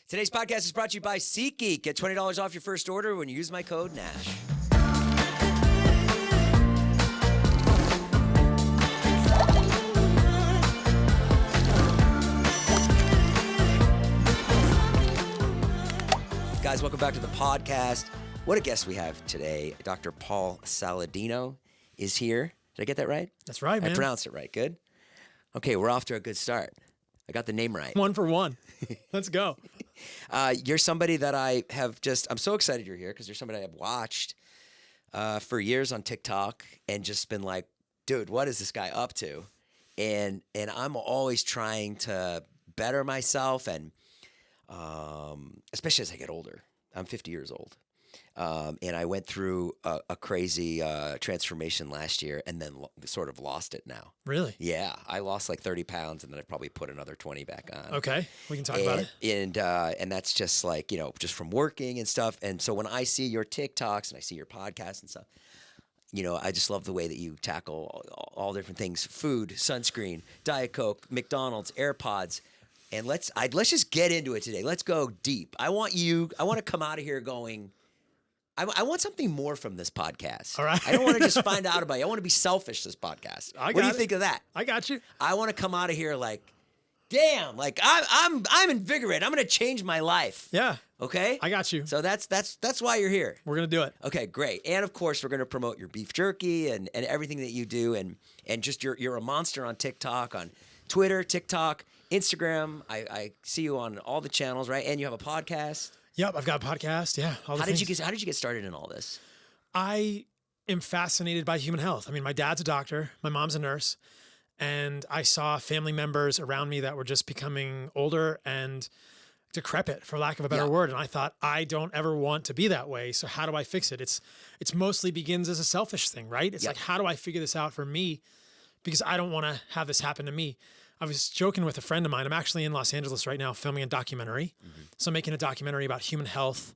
Today's podcast is brought to you by SeatGeek. Get $20 off your first order when you use my code NASH. Guys, welcome back to the podcast. What a guest we have today. Dr. Paul Saladino is here. Did I get that right? That's right, man. I pronounced it right. Good. Okay, we're off to a good start. I got the name right. 1 for 1. Let's go. You're somebody that I'm so excited you're here because you're somebody I've watched for years on TikTok and just been like, dude, what is this guy up to? And I'm always trying to better myself, and especially as I get older. I'm 50 years old. And I went through a crazy transformation last year and then sort of lost it now. Really? Yeah. I lost like 30 pounds and then I probably put another 20 back on. Okay. We can talk about it. And that's just like, just from working and stuff. And so when I see your TikToks and I see your podcasts and stuff, I just love the way that you tackle all different things: food, sunscreen, Diet Coke, McDonald's, AirPods. And let's just get into it today. Let's go deep. I want to come out of here going, I want something more from this podcast. All right. I don't want to just find out about you. I want to be selfish this podcast. What do you think of that? I got you. I want to come out of here like, damn, like I'm invigorated. I'm going to change my life. Yeah. Okay? I got you. So that's why you're here. We're going to do it. Okay, great. And of course, we're going to promote your beef jerky and everything that you do, and just you're a monster on TikTok, on Twitter, TikTok, Instagram. I see you on all the channels, right? And you have a podcast. Yep, I've got a podcast. Yeah. How did you get started in all this? I am fascinated by human health. I mean, my dad's a doctor, my mom's a nurse, and I saw family members around me that were just becoming older and decrepit, for lack of a better word. And I thought, I don't ever want to be that way. So how do I fix it? It's mostly begins as a selfish thing, right? It's like, how do I figure this out for me? Because I don't want to have this happen to me. I was joking with a friend of mine. I'm actually in Los Angeles right now filming a documentary. Mm-hmm. So I'm making a documentary about human health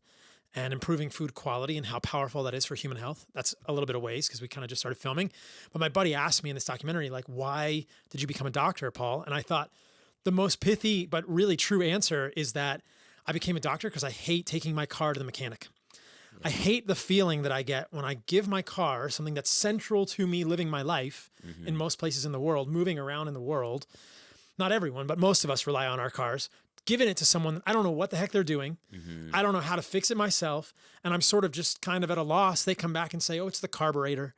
and improving food quality and how powerful that is for human health. That's a little bit of ways because we kind of just started filming. But my buddy asked me in this documentary, like, why did you become a doctor, Paul? And I thought the most pithy but really true answer is that I became a doctor because I hate taking my car to the mechanic. I hate the feeling that I get when I give my car, something that's central to me living my life in most places in the world, moving around in the world. Not everyone, but most of us rely on our cars. Giving it to someone, I don't know what the heck they're doing. Mm-hmm. I don't know how to fix it myself. And I'm sort of just kind of at a loss. They come back and say, oh, it's the carburetor.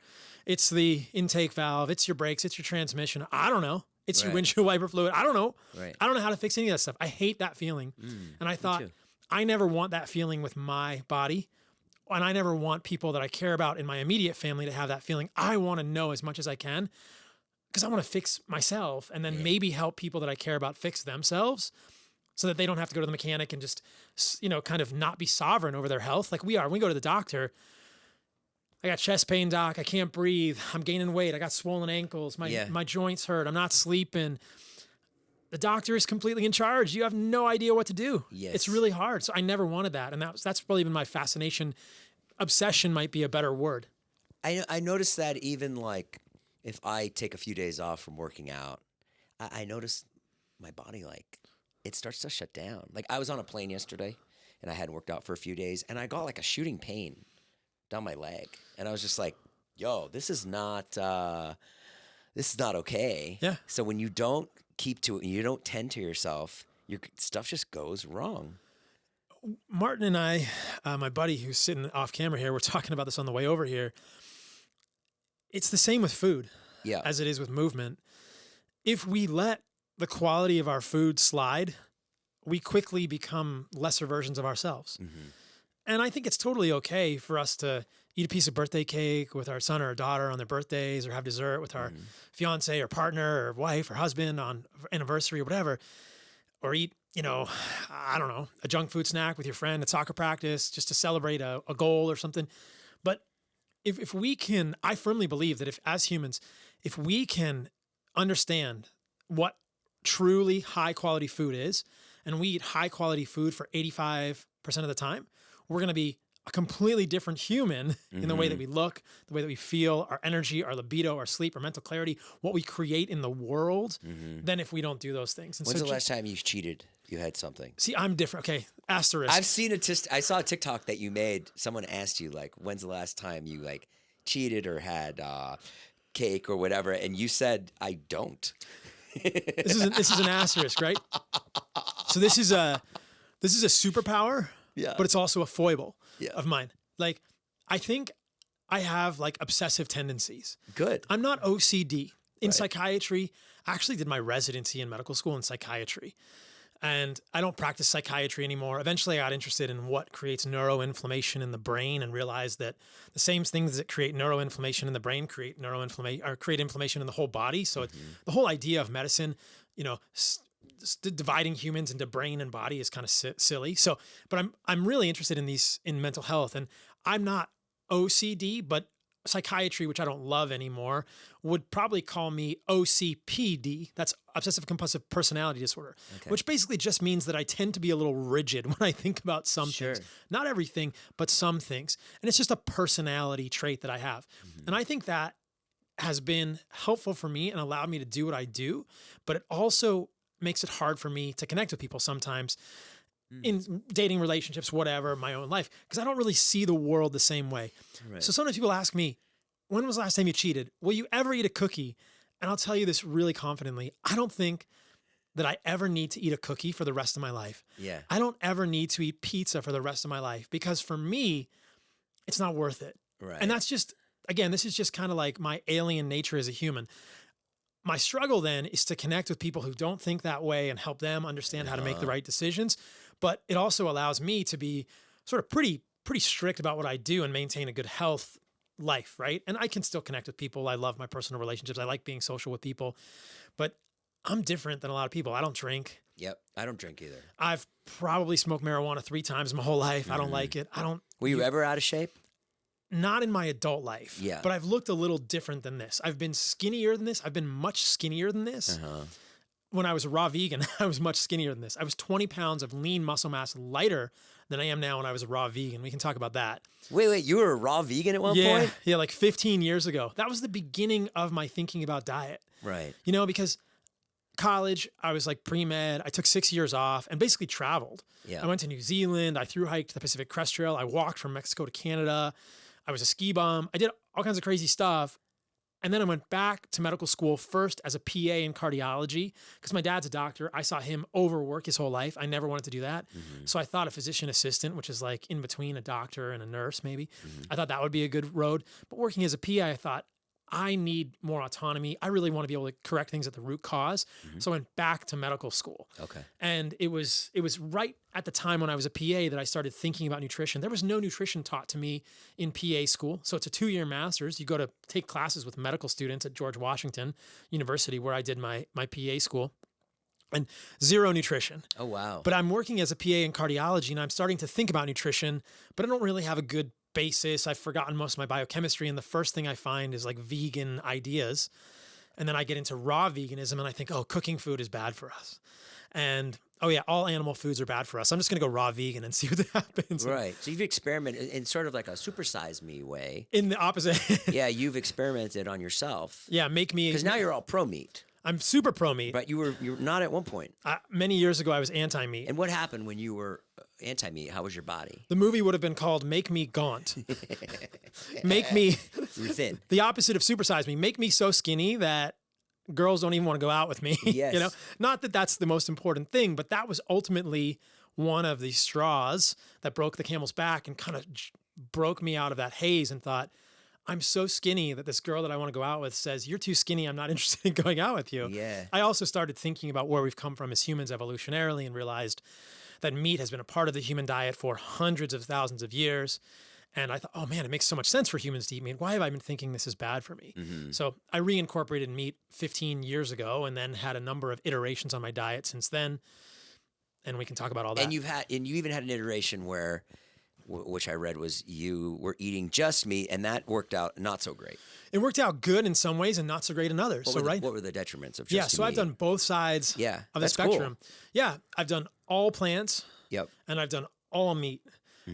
It's the intake valve. It's your brakes. It's your transmission. I don't know. It's your windshield wiper fluid. I don't know. Right. I don't know how to fix any of that stuff. I hate that feeling. And I thought, I never want that feeling with my body. And I never want people that I care about in my immediate family to have that feeling. I want to know as much as I can because I want to fix myself and then maybe help people that I care about fix themselves so that they don't have to go to the mechanic and just, kind of not be sovereign over their health. Like we are. When we go to the doctor, I got chest pain, doc. I can't breathe. I'm gaining weight. I got swollen ankles. My joints hurt. I'm not sleeping. The doctor is completely in charge. You have no idea what to do. Yes. It's really hard. So I never wanted that. And that's probably been my fascination. Obsession might be a better word. I noticed that even like if I take a few days off from working out, I notice my body, like, it starts to shut down. Like I was on a plane yesterday and I hadn't worked out for a few days and I got like a shooting pain down my leg. And I was just like, yo, this is not okay. Yeah. So when you don't keep to it and you don't tend to yourself, your stuff just goes wrong. Martin and I, my buddy who's sitting off camera here, we're talking about this on the way over here. It's the same with food as it is with movement. If we let the quality of our food slide, we quickly become lesser versions of ourselves. Mm-hmm. And I think it's totally okay for us to eat a piece of birthday cake with our son or our daughter on their birthdays, or have dessert with our fiance or partner or wife or husband on anniversary or whatever, or eat, I don't know, a junk food snack with your friend at soccer practice just to celebrate a goal or something. But if we can, I firmly believe that as humans, if we can understand what truly high quality food is, and we eat high quality food for 85% of the time, we're going to be a completely different human in the way that we look, the way that we feel, our energy, our libido, our sleep, our mental clarity, what we create in the world, than if we don't do those things. And When's the last time you cheated? You had something? See, I'm different. Okay. Asterisk. I've seen I saw a TikTok that you made. Someone asked you like, "When's the last time you like cheated or had cake or whatever?" And you said, "I don't." This is an asterisk, right? So this is a superpower, Yeah. but it's also a foible Yeah. of mine. Like, I think I have like obsessive tendencies. Good. I'm not OCD. In Right. psychiatry, I actually did my residency in medical school in psychiatry. And I don't practice psychiatry anymore. Eventually, I got interested in what creates neuroinflammation in the brain and realized that the same things that create neuroinflammation in the brain create inflammation in the whole body. So the whole idea of medicine, you know, dividing humans into brain and body is kind of silly. So, but I'm really interested in mental health, and I'm not OCD, but psychiatry, which I don't love anymore, would probably call me OCPD. That's obsessive compulsive personality disorder, which basically just means that I tend to be a little rigid when I think about some things. Not everything, but some things. And it's just a personality trait that I have. And I think that has been helpful for me and allowed me to do what I do, but it also makes it hard for me to connect with people sometimes in dating relationships, whatever, my own life, because I don't really see the world the same way. Right. So sometimes people ask me, when was the last time you cheated? Will you ever eat a cookie? And I'll tell you this really confidently. I don't think that I ever need to eat a cookie for the rest of my life. Yeah. I don't ever need to eat pizza for the rest of my life, because for me, it's not worth it. Right. And that's just, again, this is just kind of like my alien nature as a human. My struggle then is to connect with people who don't think that way and help them understand how to make the right decisions. But it also allows me to be sort of pretty strict about what I do and maintain a good health life, right? And I can still connect with people. I love my personal relationships. I like being social with people, but I'm different than a lot of people. I don't drink. Yep. I don't drink either. I've probably smoked marijuana 3 times my whole life. I don't like it. Were you ever out of shape? Not in my adult life, but I've looked a little different than this. I've been skinnier than this. I've been much skinnier than this. When I was a raw vegan, I was much skinnier than this. I was 20 pounds of lean muscle mass lighter than I am now when I was a raw vegan. We can talk about that. Wait, you were a raw vegan at one point? Yeah, like 15 years ago. That was the beginning of my thinking about diet. Right. You know, because college, I was like pre-med. I took 6 years off and basically traveled. Yeah. I went to New Zealand. I thru hiked the Pacific Crest Trail. I walked from Mexico to Canada. I was a ski bum. I did all kinds of crazy stuff. And then I went back to medical school first as a PA in cardiology because my dad's a doctor. I saw him overwork his whole life. I never wanted to do that. So I thought a physician assistant, which is like in between a doctor and a nurse maybe. I thought that would be a good road. But working as a PA, I thought, I need more autonomy. I really want to be able to correct things at the root cause. So I went back to medical school. Okay. And it was right at the time when I was a PA that I started thinking about nutrition. There was no nutrition taught to me in PA school. So it's a 2-year master's. You go to take classes with medical students at George Washington University, where I did my PA school. And zero nutrition. Oh, wow. But I'm working as a PA in cardiology, and I'm starting to think about nutrition, but I don't really have a good basis. I've forgotten most of my biochemistry, and the first thing I find is like vegan ideas. And then I get into raw veganism, and I think, oh, cooking food is bad for us. And, oh yeah, all animal foods are bad for us. I'm just going to go raw vegan and see what happens. Right. So you've experimented in sort of like a supersize me way. In the opposite. Yeah, you've experimented on yourself. Yeah, make me. Because now you're all pro meat. I'm super pro meat. But you were not at one point. Many years ago, I was anti meat. And what happened when you were anti meat? How was your body? The movie would have been called "Make Me Gaunt." Make me. You're thin. The opposite of supersize me. Make me so skinny that girls don't even want to go out with me. Yes. You know, not that that's the most important thing, but that was ultimately one of the straws that broke the camel's back and kind of broke me out of that haze and thought, I'm so skinny that this girl that I want to go out with says, you're too skinny. I'm not interested in going out with you. Yeah. I also started thinking about where we've come from as humans evolutionarily and realized that meat has been a part of the human diet for hundreds of thousands of years. And I thought, oh man, it makes so much sense for humans to eat meat. Why have I been thinking this is bad for me? So I reincorporated meat 15 years ago and then had a number of iterations on my diet since then. And we can talk about all that. And you even had an iteration where, which I read was you were eating just meat, and that worked out not so great. It worked out good in some ways and not so great in others. What were the detriments of just so meat? I've done both sides of the spectrum. Cool. Yeah, I've done all plants. Yep. And I've done all meat.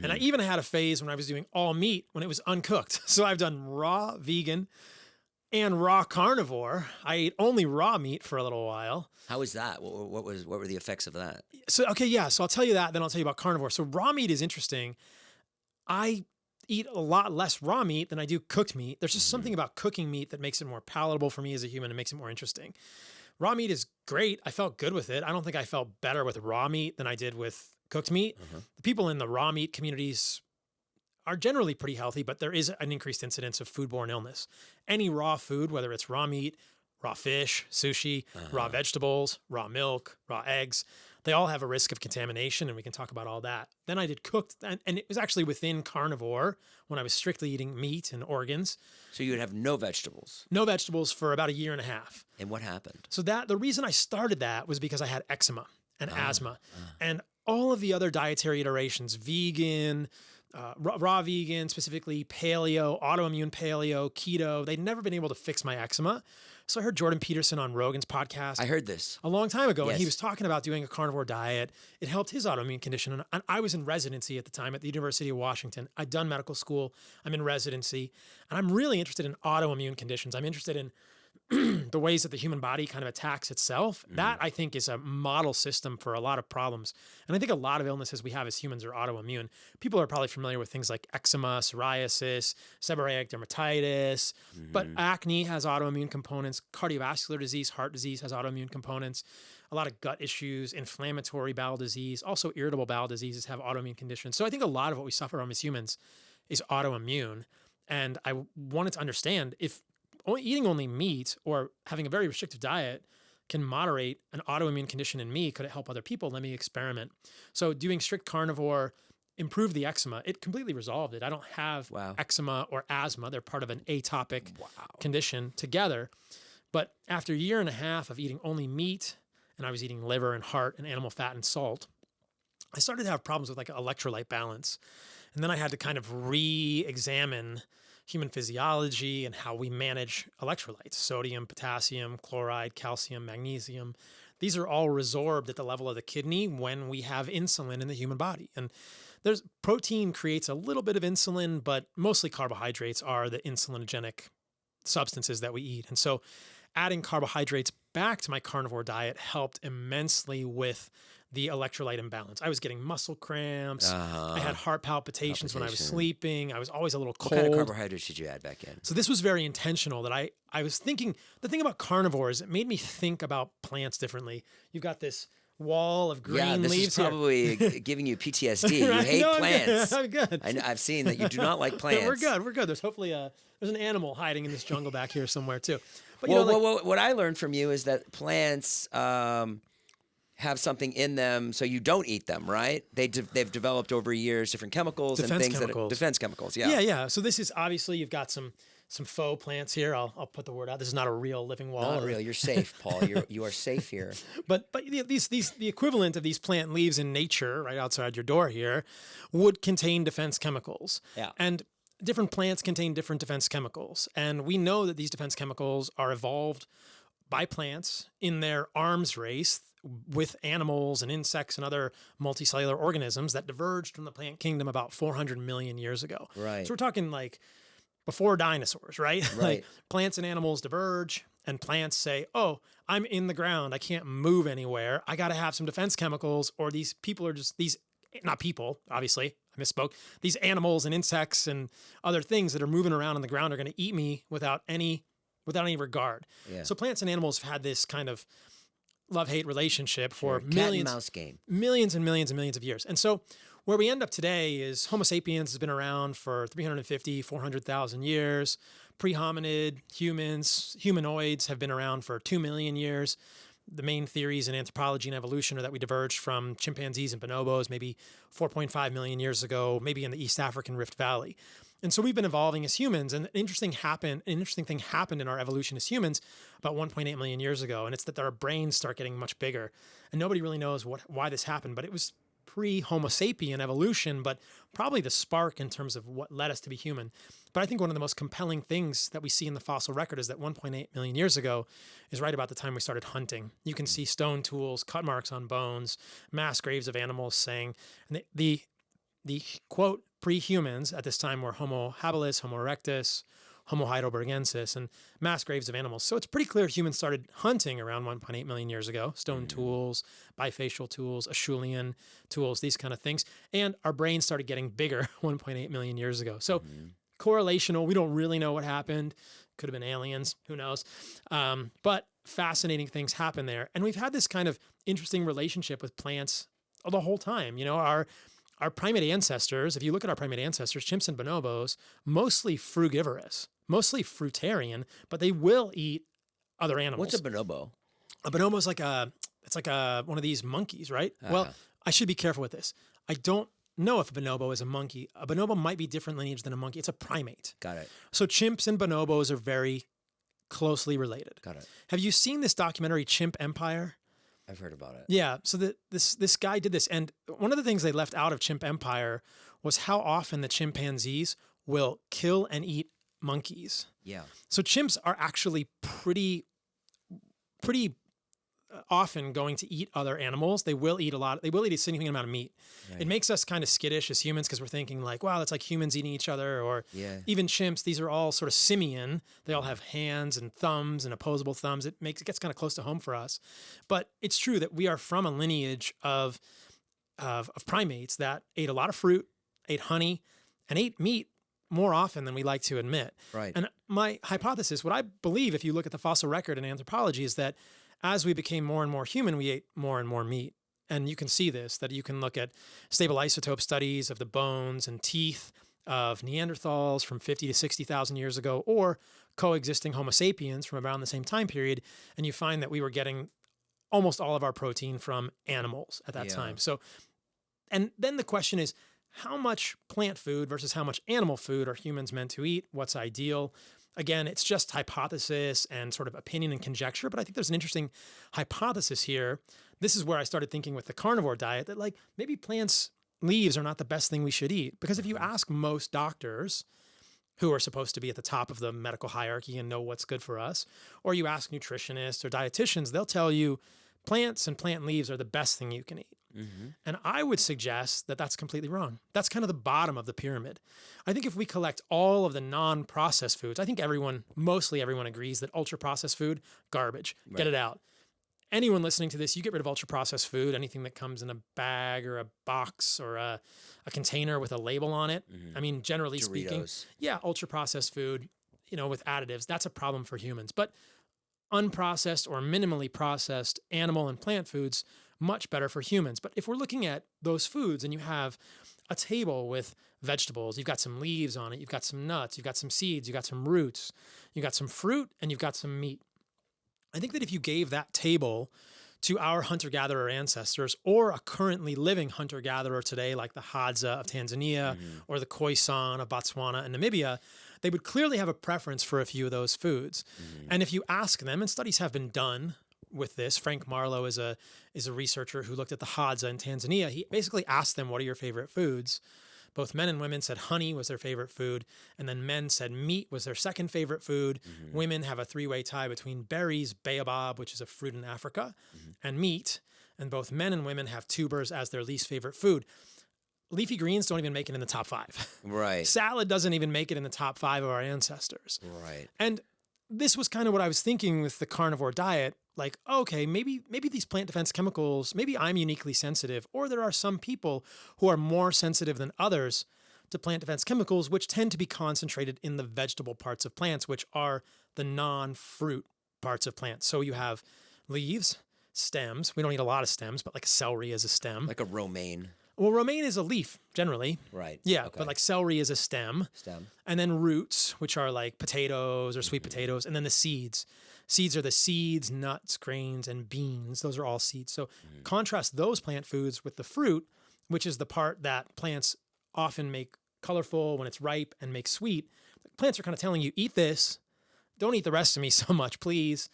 And I even had a phase when I was doing all meat when it was uncooked. So I've done raw vegan, and raw carnivore. I ate only raw meat for a little while. How was that? What were the effects of that? So, okay, yeah. So I'll tell you that, then I'll tell you about carnivore. So raw meat is interesting. I eat a lot less raw meat than I do cooked meat. There's just something about cooking meat that makes it more palatable for me as a human and makes it more interesting. Raw meat is great. I felt good with it. I don't think I felt better with raw meat than I did with cooked meat. The people in the raw meat communities are generally pretty healthy, but there is an increased incidence of foodborne illness. Any raw food, whether it's raw meat, raw fish, sushi, raw vegetables, raw milk, raw eggs, they all have a risk of contamination, and we can talk about all that. Then I did cooked, and it was actually within carnivore when I was strictly eating meat and organs. So you would have no vegetables? No vegetables for about a year and a half. And what happened? So the reason I started that was because I had eczema and asthma. And all of the other dietary iterations, vegan, raw vegan, specifically paleo, autoimmune paleo, keto, they'd never been able to fix my eczema. So I heard Jordan Peterson on Rogan's podcast. I heard this a long time ago, Yes. and he was talking about doing a carnivore diet. It helped his autoimmune condition. And I was in residency at the time at the University of Washington. I'd done medical school. I'm in residency. And I'm really interested in autoimmune conditions. I'm interested in the ways that the human body kind of attacks itself. That, I think, is a model system for a lot of problems. And I think a lot of illnesses we have as humans are autoimmune. People are probably familiar with things like eczema, psoriasis, seborrheic dermatitis, but acne has autoimmune components. Cardiovascular disease, heart disease has autoimmune components. A lot of gut issues, inflammatory bowel disease, also irritable bowel diseases have autoimmune conditions. So I think a lot of what we suffer from as humans is autoimmune. And I wanted to understand if eating only meat or having a very restrictive diet can moderate an autoimmune condition in me. Could it help other people? Let me experiment. So doing strict carnivore improved the eczema. It completely resolved it. I don't have eczema or asthma. They're part of an atopic condition together. But after a year and a half of eating only meat, and I was eating liver and heart and animal fat and salt, I started to have problems with like electrolyte balance. And then I had to kind of re-examine human physiology and how we manage electrolytes, sodium, potassium, chloride, calcium, magnesium. These are all resorbed at the level of the kidney when we have insulin in the human body. And there's protein creates a little bit of insulin, but mostly carbohydrates are the insulinogenic substances that we eat. And so adding carbohydrates back to my carnivore diet helped immensely with the electrolyte imbalance. I was getting muscle cramps. I had heart palpitations when I was sleeping. I was always a little cold. What kind of carbohydrates did you add back in? So this was very intentional that I was thinking, the thing about carnivores, it made me think about plants differently. You've got this wall of green this leaves is probably giving you PTSD. You hate plants. I'm good. I've seen that you do not like plants. We're good. There's hopefully there's an animal hiding in this jungle back here somewhere too. But what I learned from you is that plants have something in them, so you don't eat them, right? They've developed over years different chemicals and things defense chemicals. Yeah. So this is obviously you've got some faux plants here. I'll put the word out. This is not a real living wall. Not real. You're safe, Paul. You are safe here. But the equivalent of these plant leaves in nature, right outside your door here, would contain defense chemicals. Yeah. And different plants contain different defense chemicals, and we know that these defense chemicals are evolved by plants in their arms race with animals and insects and other multicellular organisms that diverged from the plant kingdom about 400 million years ago. Right. So we're talking like before dinosaurs, right? Like plants and animals diverge, and plants say, oh, I'm in the ground. I can't move anywhere. I got to have some defense chemicals, or these people are just not people, obviously, I misspoke. These animals and insects and other things that are moving around on the ground are going to eat me without any regard. Yeah. So plants and animals have had this kind of love-hate relationship for millions and millions and millions of years. And so where we end up today is Homo sapiens has been around for 350, 400,000 years. Pre-hominid humanoids have been around for 2 million years. The main theories in anthropology and evolution are that we diverged from chimpanzees and bonobos maybe 4.5 million years ago, maybe in the East African Rift Valley. And so we've been evolving as humans, and an interesting thing happened in our evolution as humans about 1.8 million years ago, and it's that our brains start getting much bigger. And nobody really knows why this happened, but it was pre-Homo sapien evolution, but probably the spark in terms of what led us to be human. But I think one of the most compelling things that we see in the fossil record is that 1.8 million years ago is right about the time we started hunting. You can see stone tools, cut marks on bones, mass graves of animals saying, and the quote, pre-humans at this time were Homo habilis, Homo erectus, Homo heidelbergensis, and mass graves of animals. So it's pretty clear humans started hunting around 1.8 million years ago. Stone tools, bifacial tools, Acheulean tools, these kind of things. And our brains started getting bigger 1.8 million years ago. So correlational, we don't really know what happened. Could have been aliens, who knows? But fascinating things happen there. And we've had this kind of interesting relationship with plants the whole time. You know, our primate ancestors, if you look at our primate ancestors, chimps and bonobos, mostly frugivorous, mostly fruitarian, but they will eat other animals. What's a bonobo? A bonobo is like one of these monkeys, right? Well, I should be careful with this. I don't know if a bonobo is a monkey. A bonobo might be different lineage than a monkey. It's a primate. Got it. So chimps and bonobos are very closely related. Got it. Have you seen this documentary, Chimp Empire? I've heard about it. Yeah. So this guy did this. And one of the things they left out of Chimp Empire was how often the chimpanzees will kill and eat monkeys. Yeah. So chimps are actually pretty often going to eat other animals. They will eat a significant amount of meat. Right. It makes us kind of skittish as humans because we're thinking like, wow, that's like humans eating each other, or even chimps. These are all sort of simian. They all have hands and thumbs and opposable thumbs. It gets kind of close to home for us. But it's true that we are from a lineage of primates that ate a lot of fruit, ate honey, and ate meat more often than we like to admit. Right. And my hypothesis, what I believe, if you look at the fossil record in anthropology, is that as we became more and more human, we ate more and more meat. And you can see this, that you can look at stable isotope studies of the bones and teeth of Neanderthals from 50 to 60,000 years ago, or coexisting Homo sapiens from around the same time period. And you find that we were getting almost all of our protein from animals at that time. So, and then the question is, how much plant food versus how much animal food are humans meant to eat? What's ideal? Again, it's just hypothesis and sort of opinion and conjecture, but I think there's an interesting hypothesis here. This is where I started thinking with the carnivore diet that like maybe plants' leaves are not the best thing we should eat. Because if you ask most doctors who are supposed to be at the top of the medical hierarchy and know what's good for us, or you ask nutritionists or dietitians, they'll tell you plants and plant leaves are the best thing you can eat. And I would suggest that that's completely wrong. That's kind of the bottom of the pyramid. I think if we collect all of the non-processed foods, I think mostly everyone agrees that ultra-processed food, garbage. Right. Get it out. Anyone listening to this, you get rid of ultra-processed food, anything that comes in a bag or a box or a container with a label on it. I mean, generally speaking, ultra-processed food, with additives, that's a problem for humans. But unprocessed or minimally processed animal and plant foods, much better for humans. But if we're looking at those foods and you have a table with vegetables, you've got some leaves on it, you've got some nuts, you've got some seeds, you've got some roots, you've got some fruit, and you've got some meat. I think that if you gave that table to our hunter-gatherer ancestors or a currently living hunter-gatherer today, like the Hadza of Tanzania or the Khoisan of Botswana and Namibia, they would clearly have a preference for a few of those foods. And if you ask them, and studies have been done with this, Frank Marlowe is a researcher who looked at the Hadza in Tanzania. He basically asked them, what are your favorite foods? Both men and women said honey was their favorite food, and then men said meat was their second favorite food. Women have a three-way tie between berries, baobab, which is a fruit in Africa, and meat. And both men and women have tubers as their least favorite food. Leafy greens don't even make it in the top 5. Right. Salad doesn't even make it in the top 5 of our ancestors. Right. And this was kind of what I was thinking with the carnivore diet. Like, okay, maybe these plant defense chemicals, maybe I'm uniquely sensitive, or there are some people who are more sensitive than others to plant defense chemicals, which tend to be concentrated in the vegetable parts of plants, which are the non-fruit parts of plants. So you have leaves, stems. We don't need a lot of stems, but like celery is a stem. Like a romaine. Well, romaine is a leaf, generally. Right. Yeah, okay. But like celery is a stem. And then roots, which are like potatoes or sweet potatoes. And then the seeds. Seeds are the seeds, nuts, grains, and beans. Those are all seeds. So contrast those plant foods with the fruit, which is the part that plants often make colorful when it's ripe and make sweet. Plants are kind of telling you, eat this. Don't eat the rest of me so much, please.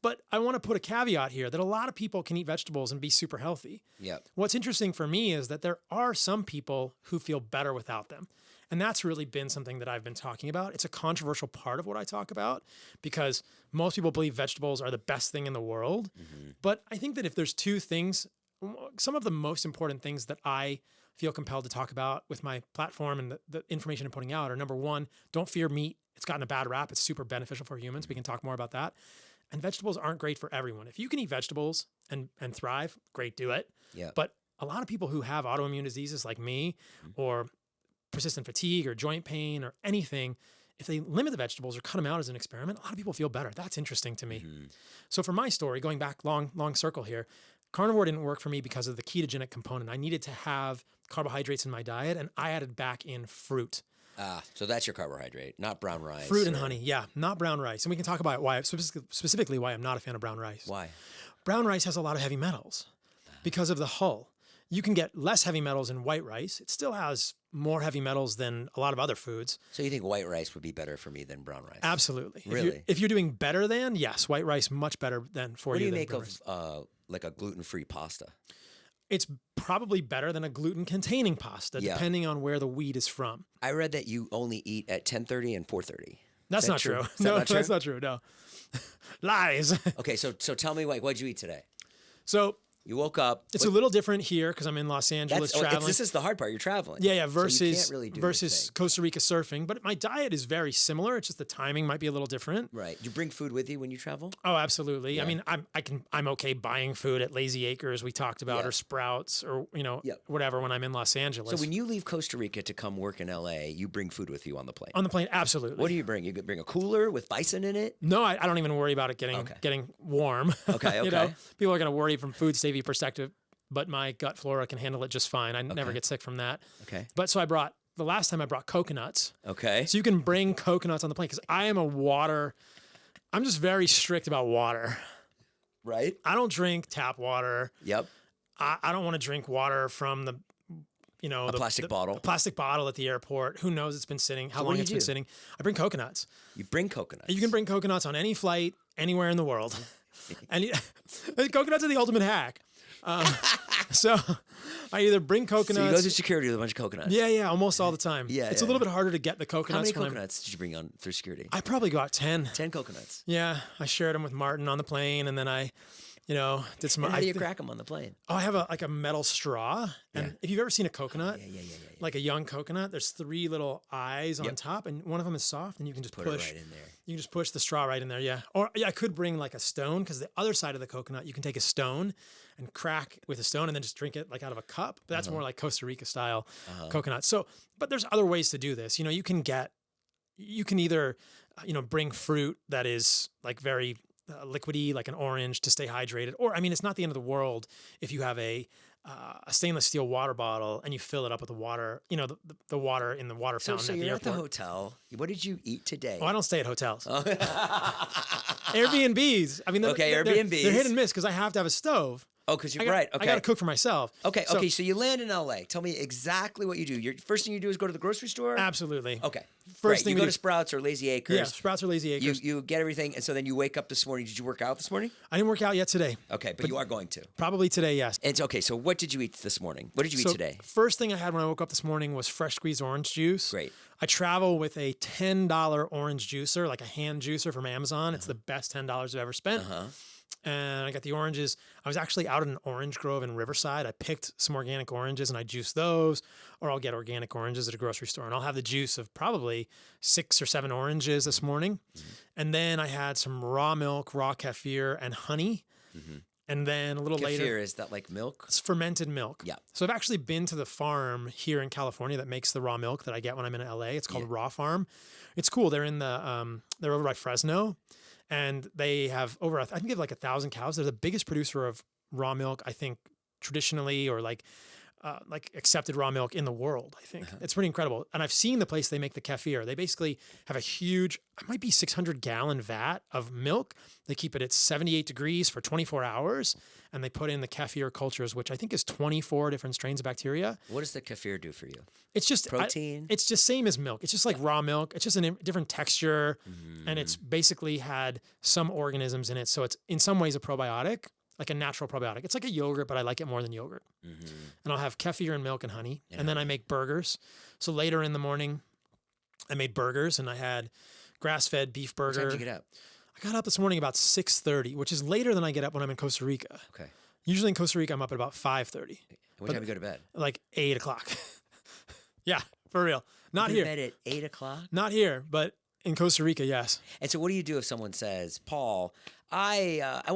But I want to put a caveat here that a lot of people can eat vegetables and be super healthy. Yep. What's interesting for me is that there are some people who feel better without them. And that's really been something that I've been talking about. It's a controversial part of what I talk about because most people believe vegetables are the best thing in the world. But I think that if there's two things, some of the most important things that I feel compelled to talk about with my platform and the information I'm putting out are, number one, don't fear meat. It's gotten a bad rap. It's super beneficial for humans. We can talk more about that. And vegetables aren't great for everyone. If you can eat vegetables and thrive, great, do it. Yeah. But a lot of people who have autoimmune diseases like me or persistent fatigue or joint pain or anything, if they limit the vegetables or cut them out as an experiment, a lot of people feel better. That's interesting to me. So for my story, going back long circle here, carnivore didn't work for me because of the ketogenic component. I needed to have carbohydrates in my diet, and I added back in fruit. So that's your carbohydrate, not brown rice. Fruit and honey, yeah, not brown rice. And we can talk about why, specifically why I'm not a fan of brown rice. Why? Brown rice has a lot of heavy metals because of the hull. You can get less heavy metals in white rice. It still has more heavy metals than a lot of other foods. So you think white rice would be better for me than brown rice? Absolutely. Really? If you're doing better than, yes, white rice much better than for What do you you than make brown of rice. like a gluten-free pasta? It's probably better than a gluten-containing pasta, depending on where the wheat is from. I read that you only eat at 10:30 and 4:30. That's not true. No, that's not true. No. Lies. Okay, so tell me, like, what'd you eat today? So You woke up. it's a little different here because I'm in Los Angeles traveling. This is the hard part. You're traveling. Yeah. So you Versus can't really do versus Costa Rica surfing, but my diet is very similar. It's just the timing might be a little different. Right. You bring food with you when you travel? Oh, absolutely. Yeah. I mean, I'm okay buying food at Lazy Acres we talked about or Sprouts or whatever when I'm in Los Angeles. So when you leave Costa Rica to come work in LA, you bring food with you on the plane. On the plane, absolutely. What do you bring? You bring a cooler with bison in it? No, I don't even worry about it getting warm. Okay. People are going to worry from food safety perspective, but my gut flora can handle it just fine. I never get sick from that. Okay. But so the last time I brought coconuts. Okay. So you can bring coconuts on the plane because I'm just very strict about water. Right. I don't drink tap water. Yep. I don't want to drink water from the plastic bottle. Plastic bottle at the airport. Who knows? It's been sitting. How long it's been sitting? I bring coconuts. You bring coconuts. You can bring coconuts on any flight, anywhere in the world. And coconuts are the ultimate hack. So I either bring coconuts. So you go through security with a bunch of coconuts. Yeah, almost all the time. It's a little bit harder to get the coconuts. How many coconuts did you bring on through security? I probably got 10. 10 coconuts. Yeah, I shared them with Martin on the plane, and then I did some. And how do you crack them on the plane? Oh, I have a metal straw, and if you've ever seen a coconut, like a young coconut, there's 3 little eyes on top, and one of them is soft, and you can just push it right in there. You can just push the straw right in there, yeah. Or I could bring like a stone because the other side of the coconut, you can take a stone and crack with a stone and then just drink it like out of a cup. But that's more like Costa Rica style coconut. So, but there's other ways to do this. You can either bring fruit that is like very liquidy, like an orange, to stay hydrated. Or, I mean, it's not the end of the world if you have a stainless steel water bottle and you fill it up with the water, the water in the water fountain so at the you're airport. at the hotel. What did you eat today? Oh, I don't stay at hotels. Airbnbs. I mean, Airbnbs. They're hit and miss because I have to have a stove. Oh, because you're right. Okay. I got to cook for myself. Okay. So you land in LA. Tell me exactly what you do. Your first thing you do is go to the grocery store? Absolutely. Okay. First thing you go to Sprouts or Lazy Acres. Yeah, Sprouts or Lazy Acres. You get everything, and so then you wake up this morning. Did you work out this morning? I didn't work out yet today. Okay, but you are going to. Probably today, yes. It's okay. So what did you eat this morning? What did you eat today? First thing I had when I woke up this morning was fresh squeezed orange juice. Great. I travel with a $10 orange juicer, like a hand juicer from Amazon. It's the best $10 I've ever spent. And I got the oranges. I was actually out in an orange grove in Riverside. I picked some organic oranges and I juiced those, or I'll get organic oranges at a grocery store. And I'll have the juice of probably 6 or 7 oranges this morning. And then I had some raw milk, raw kefir, and honey. And then a little later. Kefir, is that like milk? It's fermented milk. Yeah. So I've actually been to the farm here in California that makes the raw milk that I get when I'm in LA. It's called Raw Farm. It's cool. They're they're over by Fresno. And they have I think they have like 1,000 cows. They're the biggest producer of raw milk, I think, traditionally, or like accepted raw milk in the world, I think. It's pretty incredible. And I've seen the place they make the kefir. They basically have a huge, it might be 600-gallon vat of milk. They keep it at 78 degrees for 24 hours. And they put in the kefir cultures, which I think is 24 different strains of bacteria. What does the kefir do for you? It's just protein. It's just same as milk. It's just like raw milk. It's just a different texture, and it's basically had some organisms in it. So it's in some ways a probiotic, like a natural probiotic. It's like a yogurt, but I like it more than yogurt. And I'll have kefir and milk and honey, and then I make burgers. So later in the morning, I made burgers, and I had grass-fed beef burger. What time did you get up? I got up this morning about 6:30, which is later than I get up when I'm in Costa Rica. Okay. Usually in Costa Rica, I'm up at about 5:30. What time do you go to bed? Like 8 o'clock. Yeah, for real. Not You here. go to bed at 8 o'clock? Not here, but in Costa Rica, yes. And so what do you do if someone says, Paul, I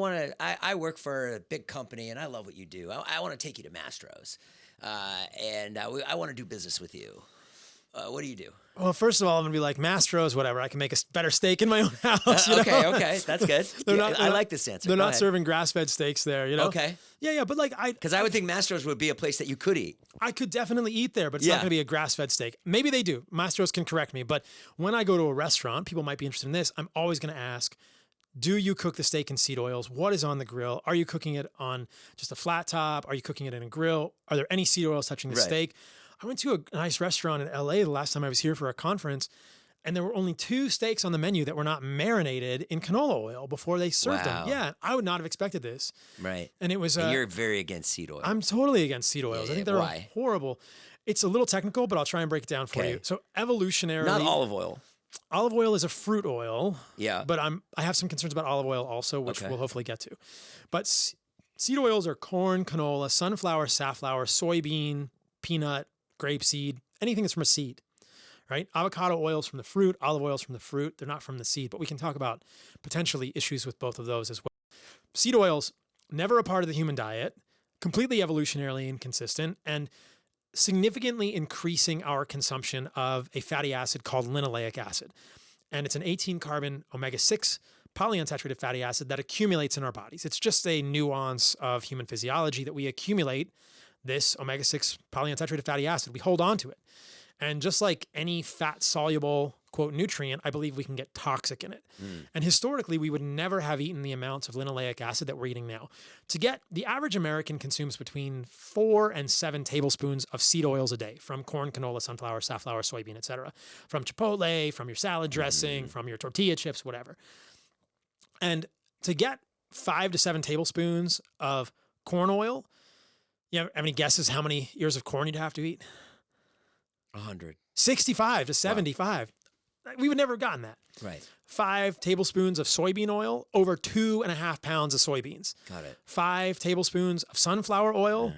work for a big company and I love what you do. I want to take you to Mastro's and I want to do business with you. What do you do? Well, first of all, I'm going to be like, Mastro's, whatever. I can make a better steak in my own house. You know? Okay. That's good. I like this answer. They're Go not ahead. serving grass-fed steaks there, you know? Okay. Yeah, but like Because I would think Mastro's would be a place that you could eat. I could definitely eat there, but it's not going to be a grass-fed steak. Maybe they do. Mastro's can correct me. But when I go to a restaurant, people might be interested in this. I'm always going to ask, do you cook the steak in seed oils? What is on the grill? Are you cooking it on just a flat top? Are you cooking it in a grill? Are there any seed oils touching the steak? I went to a nice restaurant in LA the last time I was here for a conference, and there were only 2 steaks on the menu that were not marinated in canola oil before they served them. Yeah, I would not have expected this. Right. And it was... And you're very against seed oil. I'm totally against seed oils. I think they're why? horrible. It's a little technical, but I'll try and break it down for you. So evolutionarily... Not olive oil. Olive oil is a fruit oil. Yeah. But I have some concerns about olive oil also, which we'll hopefully get to. But seed oils are corn, canola, sunflower, safflower, soybean, peanut, grapeseed, anything that's from a seed, right? Avocado oils from the fruit, olive oils from the fruit. They're not from the seed, but we can talk about potentially issues with both of those as well. Seed oils, never a part of the human diet, completely evolutionarily inconsistent, and significantly increasing our consumption of a fatty acid called linoleic acid. And it's an 18-carbon omega-6 polyunsaturated fatty acid that accumulates in our bodies. It's just a nuance of human physiology that we accumulate this omega-6 polyunsaturated fatty acid. We hold on to it. And just like any fat-soluble, quote, nutrient, I believe we can get toxic in it. And historically, we would never have eaten the amounts of linoleic acid that we're eating now. The average American consumes between 4 and 7 tablespoons of seed oils a day from corn, canola, sunflower, safflower, soybean, etc. From Chipotle, from your salad dressing, from your tortilla chips, whatever. And to get 5 to 7 tablespoons of corn oil, you have any guesses how many ears of corn you'd have to eat? 100. 65 to 75. Wow. We would never have gotten that. Right. 5 tablespoons of soybean oil, over 2.5 pounds of soybeans. Got it. 5 tablespoons of sunflower oil,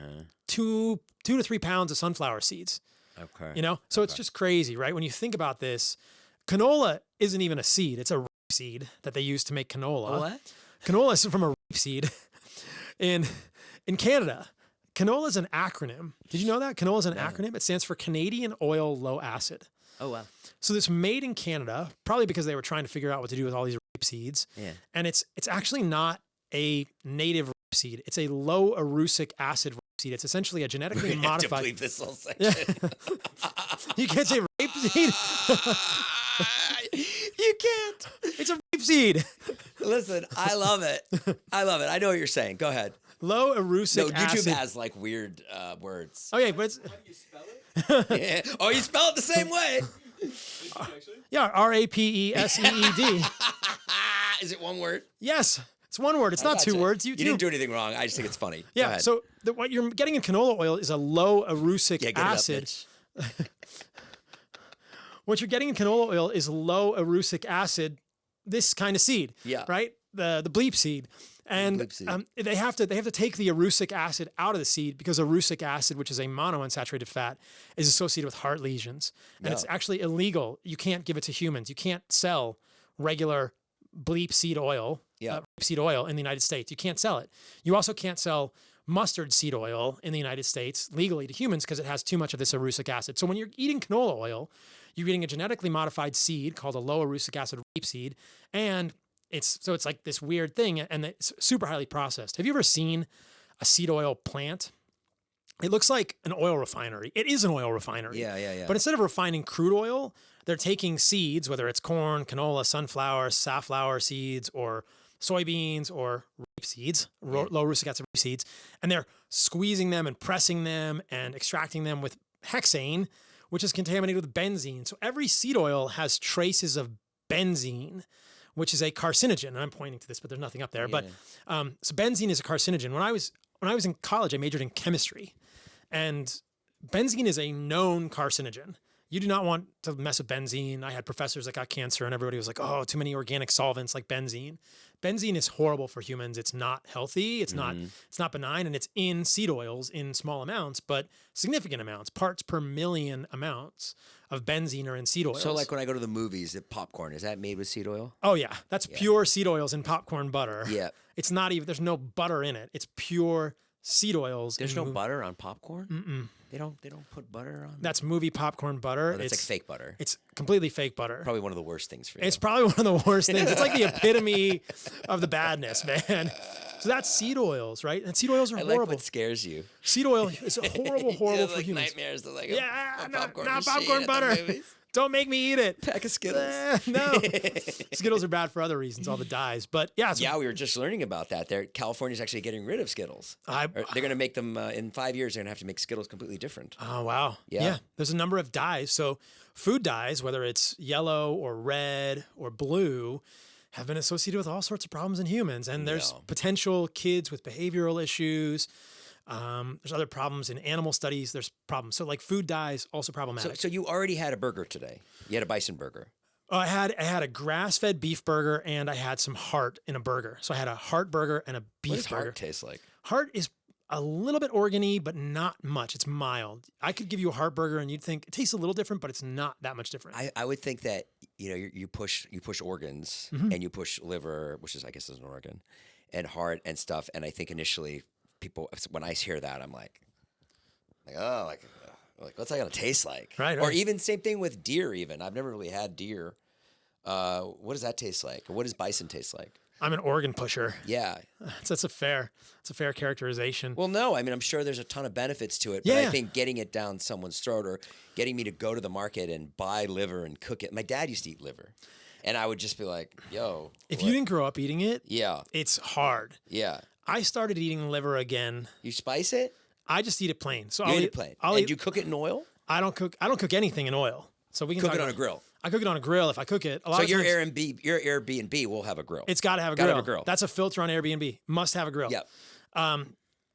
2 to 3 pounds of sunflower seeds. Okay. You know, so it's just crazy, right? When you think about this, canola isn't even a seed. It's a rapeseed that they use to make canola. What? Canola is from a rapeseed in Canada. Canola is an acronym. Did you know that? Canola is an acronym. It stands for Canadian Oil Low Acid. Oh, wow. So it's made in Canada, probably because they were trying to figure out what to do with all these rape seeds. Yeah. And it's actually not a native rape seed. It's a low erucic acid rape seed. It's essentially a genetically modified. Have to bleep this whole section. You can't say rape seed. You can't. It's a rape seed. Listen, I love it. I know what you're saying. Go ahead. Low erucic acid. YouTube has like weird words. Okay, but it's... How do you spell it? Yeah. Oh, you spell it the same way. Yeah, R-A-P-E-S-E-E-D. Is it one word? Yes, it's one word. It's not Gotcha. 2 words. You didn't do anything wrong. I just think it's funny. Go Yeah, ahead. so what you're getting in canola oil is a low erucic Get acid. it up, bitch. What you're getting in canola oil is low erucic acid, this kind of seed. Yeah. Right? The bleep seed. And bleep seed. they have to take the erucic acid out of the seed because erucic acid, which is a monounsaturated fat, is associated with heart lesions. And it's actually illegal. You can't give it to humans. You can't sell regular bleep seed oil, seed oil in the United States. You can't sell it. You also can't sell mustard seed oil in the United States legally to humans because it has too much of this erucic acid. So when you're eating canola oil, you're eating a genetically modified seed called a low erucic acid rapeseed, and it's like this weird thing, and it's super highly processed. Have you ever seen a seed oil plant? It looks like an oil refinery. It is an oil refinery. Yeah. But instead of refining crude oil, they're taking seeds, whether it's corn, canola, sunflower, safflower seeds, or soybeans, or rape seeds, low erucic acid rape seeds, and they're squeezing them and pressing them and extracting them with hexane, which is contaminated with benzene. So every seed oil has traces of benzene, which is a carcinogen. And I'm pointing to this, but there's nothing up there. But so benzene is a carcinogen. When I was in college, I majored in chemistry, and benzene is a known carcinogen. You do not want to mess with benzene. I had professors that got cancer and everybody was like, oh, too many organic solvents like benzene. Benzene is horrible for humans. It's not healthy. It's not benign, and it's in seed oils in small amounts, but significant amounts, parts per million amounts of benzene are in seed oils. So like when I go to the movies, the popcorn, is that made with seed oil? Oh yeah, that's pure seed oils in popcorn butter. Yeah. It's not even, there's no butter in it. It's pure seed oils. There's no butter on popcorn? Mm-mm. They don't put butter on. That's movie popcorn butter. Oh, that's like fake butter. It's completely fake butter. Probably one of the worst things for you. It's probably one of the worst things. It's like the epitome of the badness, man. So that's seed oils, right? And seed oils are horrible. I like what scares you. Seed oil is horrible for like humans. Nightmares. They're like Not popcorn butter. Don't make me eat it. Pack of Skittles. No. Skittles are bad for other reasons, all the dyes. But yeah. So, yeah, we were just learning about that. California's actually getting rid of Skittles. They're going to make them, in 5 years, they're going to have to make Skittles completely different. Oh, wow. Yeah. There's a number of dyes. So food dyes, whether it's yellow or red or blue, have been associated with all sorts of problems in humans. And there's potential kids with behavioral issues. There's other problems in animal studies. There's problems. So like food dyes, also problematic. So you already had a burger today. You had a bison burger. Oh, I had a grass-fed beef burger and I had some heart in a burger. So I had a heart burger and a beef burger. What does heart taste like? Heart is a little bit organy, but not much. It's mild. I could give you a heart burger and you'd think it tastes a little different, but it's not that much different. I would think that, you push organs and you push liver, which is, I guess, is an organ, and heart and stuff. And I think initially people, when I hear that, I'm like, what's that gonna taste like? Right. Or even same thing with deer. Even I've never really had deer. What does that taste like? Or what does bison taste like? I'm an organ pusher. Yeah, that's a fair characterization. Well, no, I mean I'm sure there's a ton of benefits to it, but I think getting it down someone's throat or getting me to go to the market and buy liver and cook it. My dad used to eat liver, and I would just be like, "Yo." If you didn't grow up eating it, yeah, it's hard. Yeah. I started eating liver again. You spice it? I just eat it plain. So you eat it plain. And you cook it in oil? I don't cook anything in oil. So we can cook it on a grill. I cook it on a grill if I cook it. So your Airbnb will have a grill. It's got to have a grill. That's a filter on Airbnb. Must have a grill. Yep.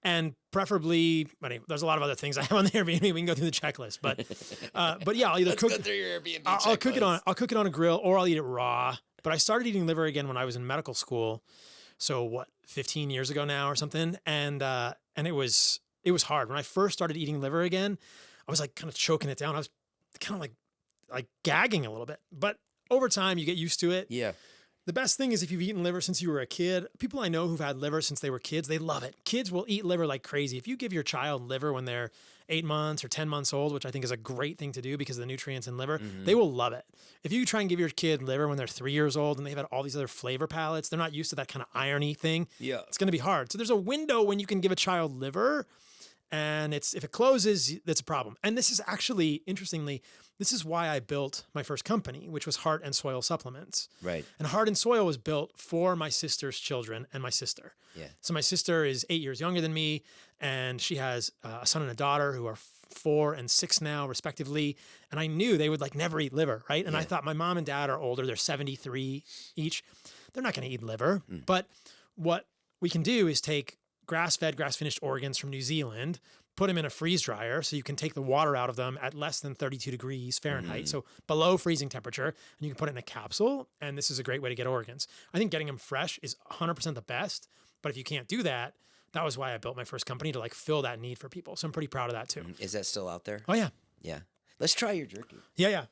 And preferably, there's a lot of other things I have on the Airbnb. We can go through the checklist, but yeah, I'll either Let's cook. Go through your Airbnb I'll cook it on a grill, or I'll eat it raw. But I started eating liver again when I was in medical school. So 15 years ago now or something, and it was hard when I first started eating liver again. I was like kind of choking it down. I was kind of like gagging a little bit, but over time you get used to it. Yeah. The best thing is if you've eaten liver since you were a kid. People I know who've had liver since they were kids, they love it. Kids will eat liver like crazy. If you give your child liver when they're 8 months or 10 months old, which I think is a great thing to do because of the nutrients in liver, they will love it. If you try and give your kid liver when they're 3 years old and they've had all these other flavor palettes, they're not used to that kind of irony thing. Yeah. It's going to be hard. So there's a window when you can give a child liver, and if it closes, that's a problem. And this is actually, interestingly, this is why I built my first company, which was Heart and Soil Supplements. Right. And Heart and Soil was built for my sister's children and my sister. Yeah. So my sister is 8 years younger than me, and she has a son and a daughter who are 4 and 6 now, respectively. And I knew they would never eat liver, right? And I thought my mom and dad are older. They're 73 each. They're not going to eat liver. But what we can do is take grass-fed, grass-finished organs from New Zealand, put them in a freeze dryer so you can take the water out of them at less than 32 degrees Fahrenheit, so below freezing temperature, and you can put it in a capsule, and this is a great way to get organs. I think getting them fresh is 100% the best, but if you can't do that, that was why I built my first company, to fill that need for people. So I'm pretty proud of that too. Is that still out there? Oh, yeah. Yeah. Let's try your jerky. Yeah.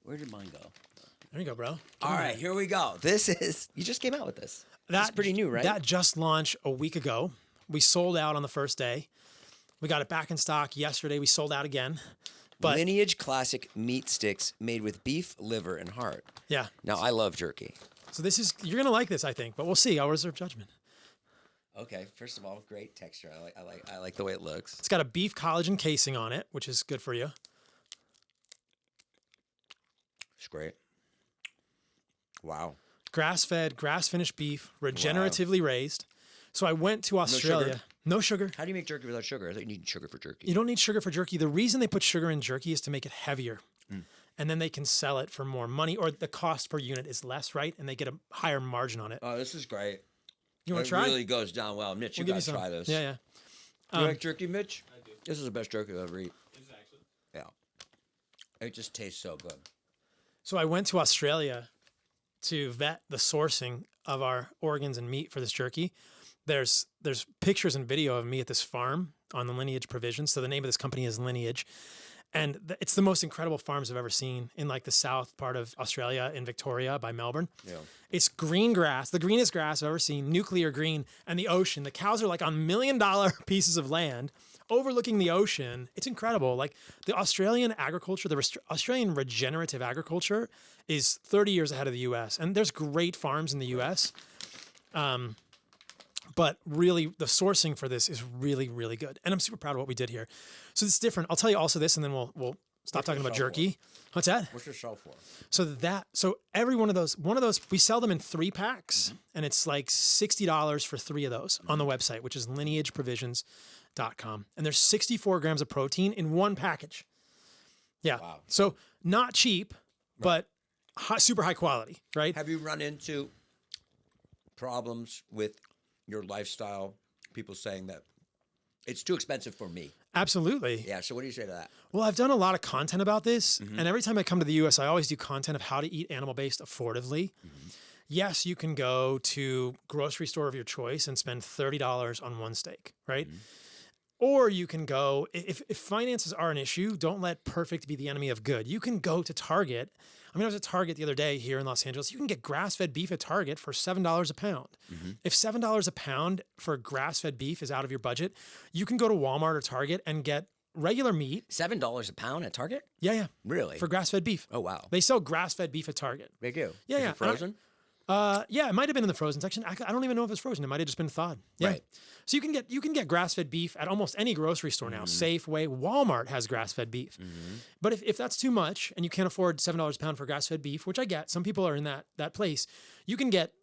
Where did mine go? There you go, bro. All right, here we go. You just came out with this. That's pretty new, right? That just launched a week ago. We sold out on the first day. We got it back in stock yesterday. We sold out again. But Lineage Classic Meat Sticks made with beef, liver, and heart. Yeah. Now, I love jerky. So you're going to like this, I think, but we'll see. I'll reserve judgment. Okay, first of all, great texture. I like the way it looks. It's got a beef collagen casing on it, which is good for you. It's great. Wow. Grass-fed, grass-finished beef, regeneratively raised. So I went to Australia. No sugar. How do you make jerky without sugar? I thought you need sugar for jerky. You don't need sugar for jerky. The reason they put sugar in jerky is to make it heavier. And then they can sell it for more money, or the cost per unit is less, right? And they get a higher margin on it. Oh, this is great. You want to try? It really goes down well. Mitch, you got to try this. Yeah. Do you like jerky, Mitch? I do. This is the best jerky I've ever eaten. Is it actually? Yeah. It just tastes so good. So I went to Australia to vet the sourcing of our organs and meat for this jerky. There's pictures and video of me at this farm on the Lineage provisions. So the name of this company is Lineage. And it's the most incredible farms I've ever seen in like the south part of Australia in Victoria by Melbourne. Yeah. It's green grass, the greenest grass I've ever seen, nuclear green, and the ocean. The cows are like on $1 million pieces of land overlooking the ocean. It's incredible. Like the Australian agriculture, Australian regenerative agriculture is 30 years ahead of the US. And there's great farms in the US. But really, the sourcing for this is really, really good. And I'm super proud of what we did here. So it's different. I'll tell you also this, and then we'll stop talking about jerky. What's that? What's your shelf for? So every one of those, we sell them in 3 packs, and it's like $60 for 3 of those on the website, which is lineageprovisions.com. And there's 64 grams of protein in 1 package. Yeah. Wow. So not cheap, but super high quality, right? Have you run into problems with your lifestyle? People saying that it's too expensive for me. Absolutely. Yeah. So what do you say to that? Well, I've done a lot of content about this. And every time I come to the US, I always do content of how to eat animal-based affordably. Yes, you can go to grocery store of your choice and spend $30 on 1 steak, right? Or you can go, if finances are an issue, don't let perfect be the enemy of good. You can go to Target. I mean, I was at Target the other day here in Los Angeles. You can get grass-fed beef at Target for $7 a pound. If $7 a pound for grass-fed beef is out of your budget, you can go to Walmart or Target and get regular meat. $7 a pound at Target? Yeah. Really? For grass-fed beef. Oh, wow. They sell grass-fed beef at Target. They do? Yeah, Is yeah. it frozen? Yeah, it might have been in the frozen section. I don't even know if it's frozen. It might have just been thawed. Yeah. Right. So you can get grass-fed beef at almost any grocery store now. Safeway, Walmart has grass-fed beef. But if that's too much and you can't afford $7 a pound for grass-fed beef, which I get, some people are in that place, you can get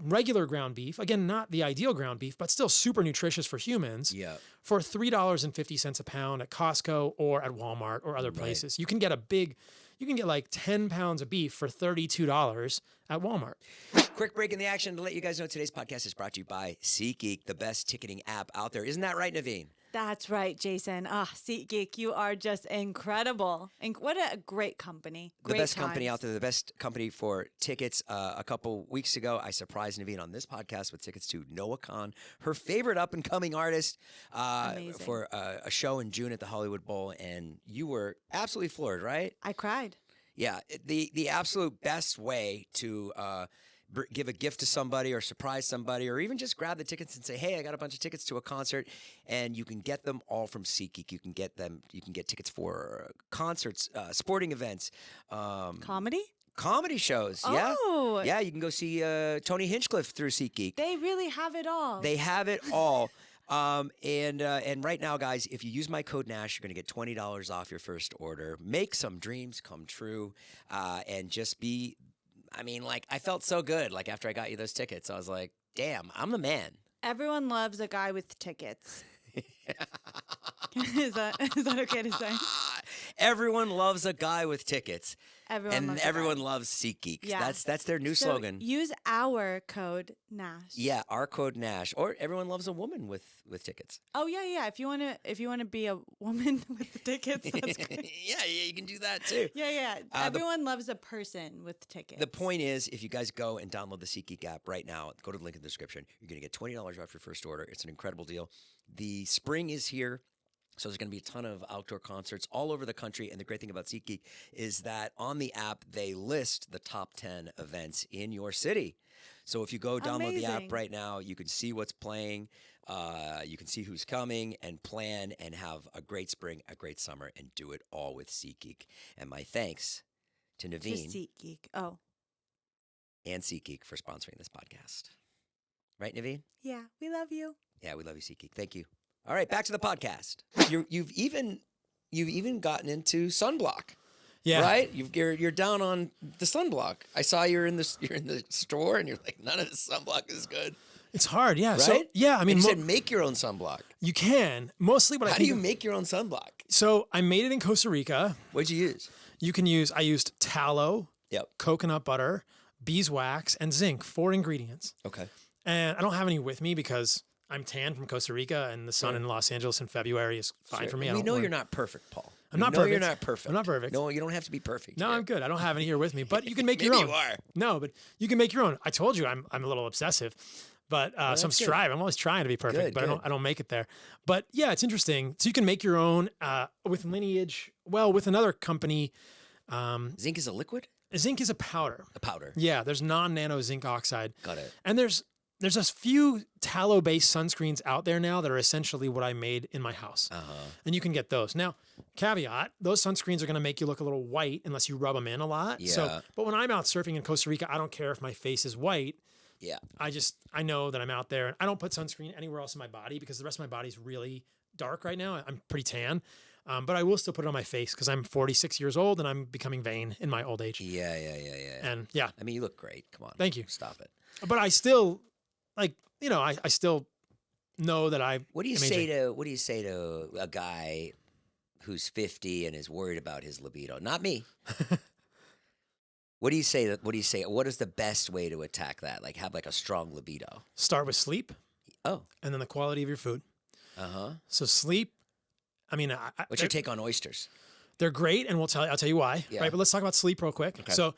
regular ground beef. Again, not the ideal ground beef, but still super nutritious for humans. Yeah. For $3.50 a pound at Costco or at Walmart or other places. You can get like 10 pounds of beef for $32 at Walmart. Quick break in the action to let you guys know today's podcast is brought to you by SeatGeek, the best ticketing app out there. Isn't that right, Naveen? That's right, Jason. SeatGeek, you are just incredible. What a great company. The best company out there, the best company for tickets. A couple weeks ago, I surprised Naveen on this podcast with tickets to Noah Khan, her favorite up-and-coming artist, for a show in June at the Hollywood Bowl, and you were absolutely floored, right? I cried. Yeah, the absolute best way to give a gift to somebody or surprise somebody or even just grab the tickets and say, hey, I got a bunch of tickets to a concert, and you can get them all from SeatGeek. You can get tickets for concerts, sporting events. Comedy shows, yeah. Oh. Yeah, you can go see Tony Hinchcliffe through SeatGeek. They really have it all. They have it all. And right now, guys, if you use my code Nash, you're going to get $20 off your first order. Make some dreams come true, and just be... I mean, like, I felt so good. Like, after I got you those tickets, I was like, damn, I'm the man. Everyone loves a guy with tickets. Is that okay to say? Everyone loves a guy with tickets. Everyone loves SeatGeek. Yeah. That's their new slogan. Use our code Nash. Yeah, our code Nash. Or everyone loves a woman with tickets. Oh yeah. If you wanna be a woman with the tickets, that's great. yeah, you can do that too. Yeah. Everyone loves a person with tickets. The point is, if you guys go and download the SeatGeek app right now, go to the link in the description. You're gonna get $20 off your first order. It's an incredible deal. The spring is here. So there's going to be a ton of outdoor concerts all over the country. And the great thing about SeatGeek is that on the app, they list the top 10 events in your city. So if you go download the app right now, you can see what's playing. You can see who's coming and plan and have a great spring, a great summer, and do it all with SeatGeek. And my thanks to Naveen SeatGeek. Oh. And SeatGeek for sponsoring this podcast. Right, Naveen? Yeah, we love you. Yeah, we love you, SeatGeek. Thank you. All right, back to the podcast. You've even gotten into sunblock. Yeah. Right? You're down on the sunblock. I saw you're in the store and you're like, none of this sunblock is good. It's hard, yeah. Right? So yeah, I mean, and you said make your own sunblock. You can mostly, but how do you make your own sunblock? So I made it in Costa Rica. What'd you use? I used tallow, coconut butter, beeswax, and zinc. 4 ingredients. Okay. And I don't have any with me because I'm tan from Costa Rica, and the sun in Los Angeles in February is fine for me. We know you're not perfect, Paul. I'm not no, perfect. you're not perfect. I'm not perfect. No, you don't have to be perfect. No, here. I'm good. I don't have any here with me, but you can make Maybe your own. you are. No, but you can make your own. I told you I'm a little obsessive, but so I'm that's good. striving. I'm always trying to be perfect, Good, but good. I don't make it there. But yeah, it's interesting. So you can make your own with Lineage. Well, with another company, Zinc is a liquid? zinc is a powder. A powder. Yeah, there's non-nano zinc oxide. Got it. And there's a few tallow-based sunscreens out there now that are essentially what I made in my house. And you can get those. Now, caveat, those sunscreens are going to make you look a little white unless you rub them in a lot. Yeah. So, but when I'm out surfing in Costa Rica, I don't care if my face is white. Yeah. I know that I'm out there. I don't put sunscreen anywhere else in my body because the rest of my body's really dark right now. I'm pretty tan. But I will still put it on my face because I'm 46 years old and I'm becoming vain in my old age. Yeah. And yeah, I mean, you look great. Come on. Thank you. Stop it. but I still I still know that What do you say to a guy who's 50 and is worried about his libido? Not me. What do you say? What is the best way to attack that? Like have like a strong libido? Start with sleep. Oh. And then the quality of your food. Uh-huh. So sleep, I mean, What's your take on oysters? they're great, and I'll tell you why. Yeah. Right, but let's talk about sleep real quick. Okay. So,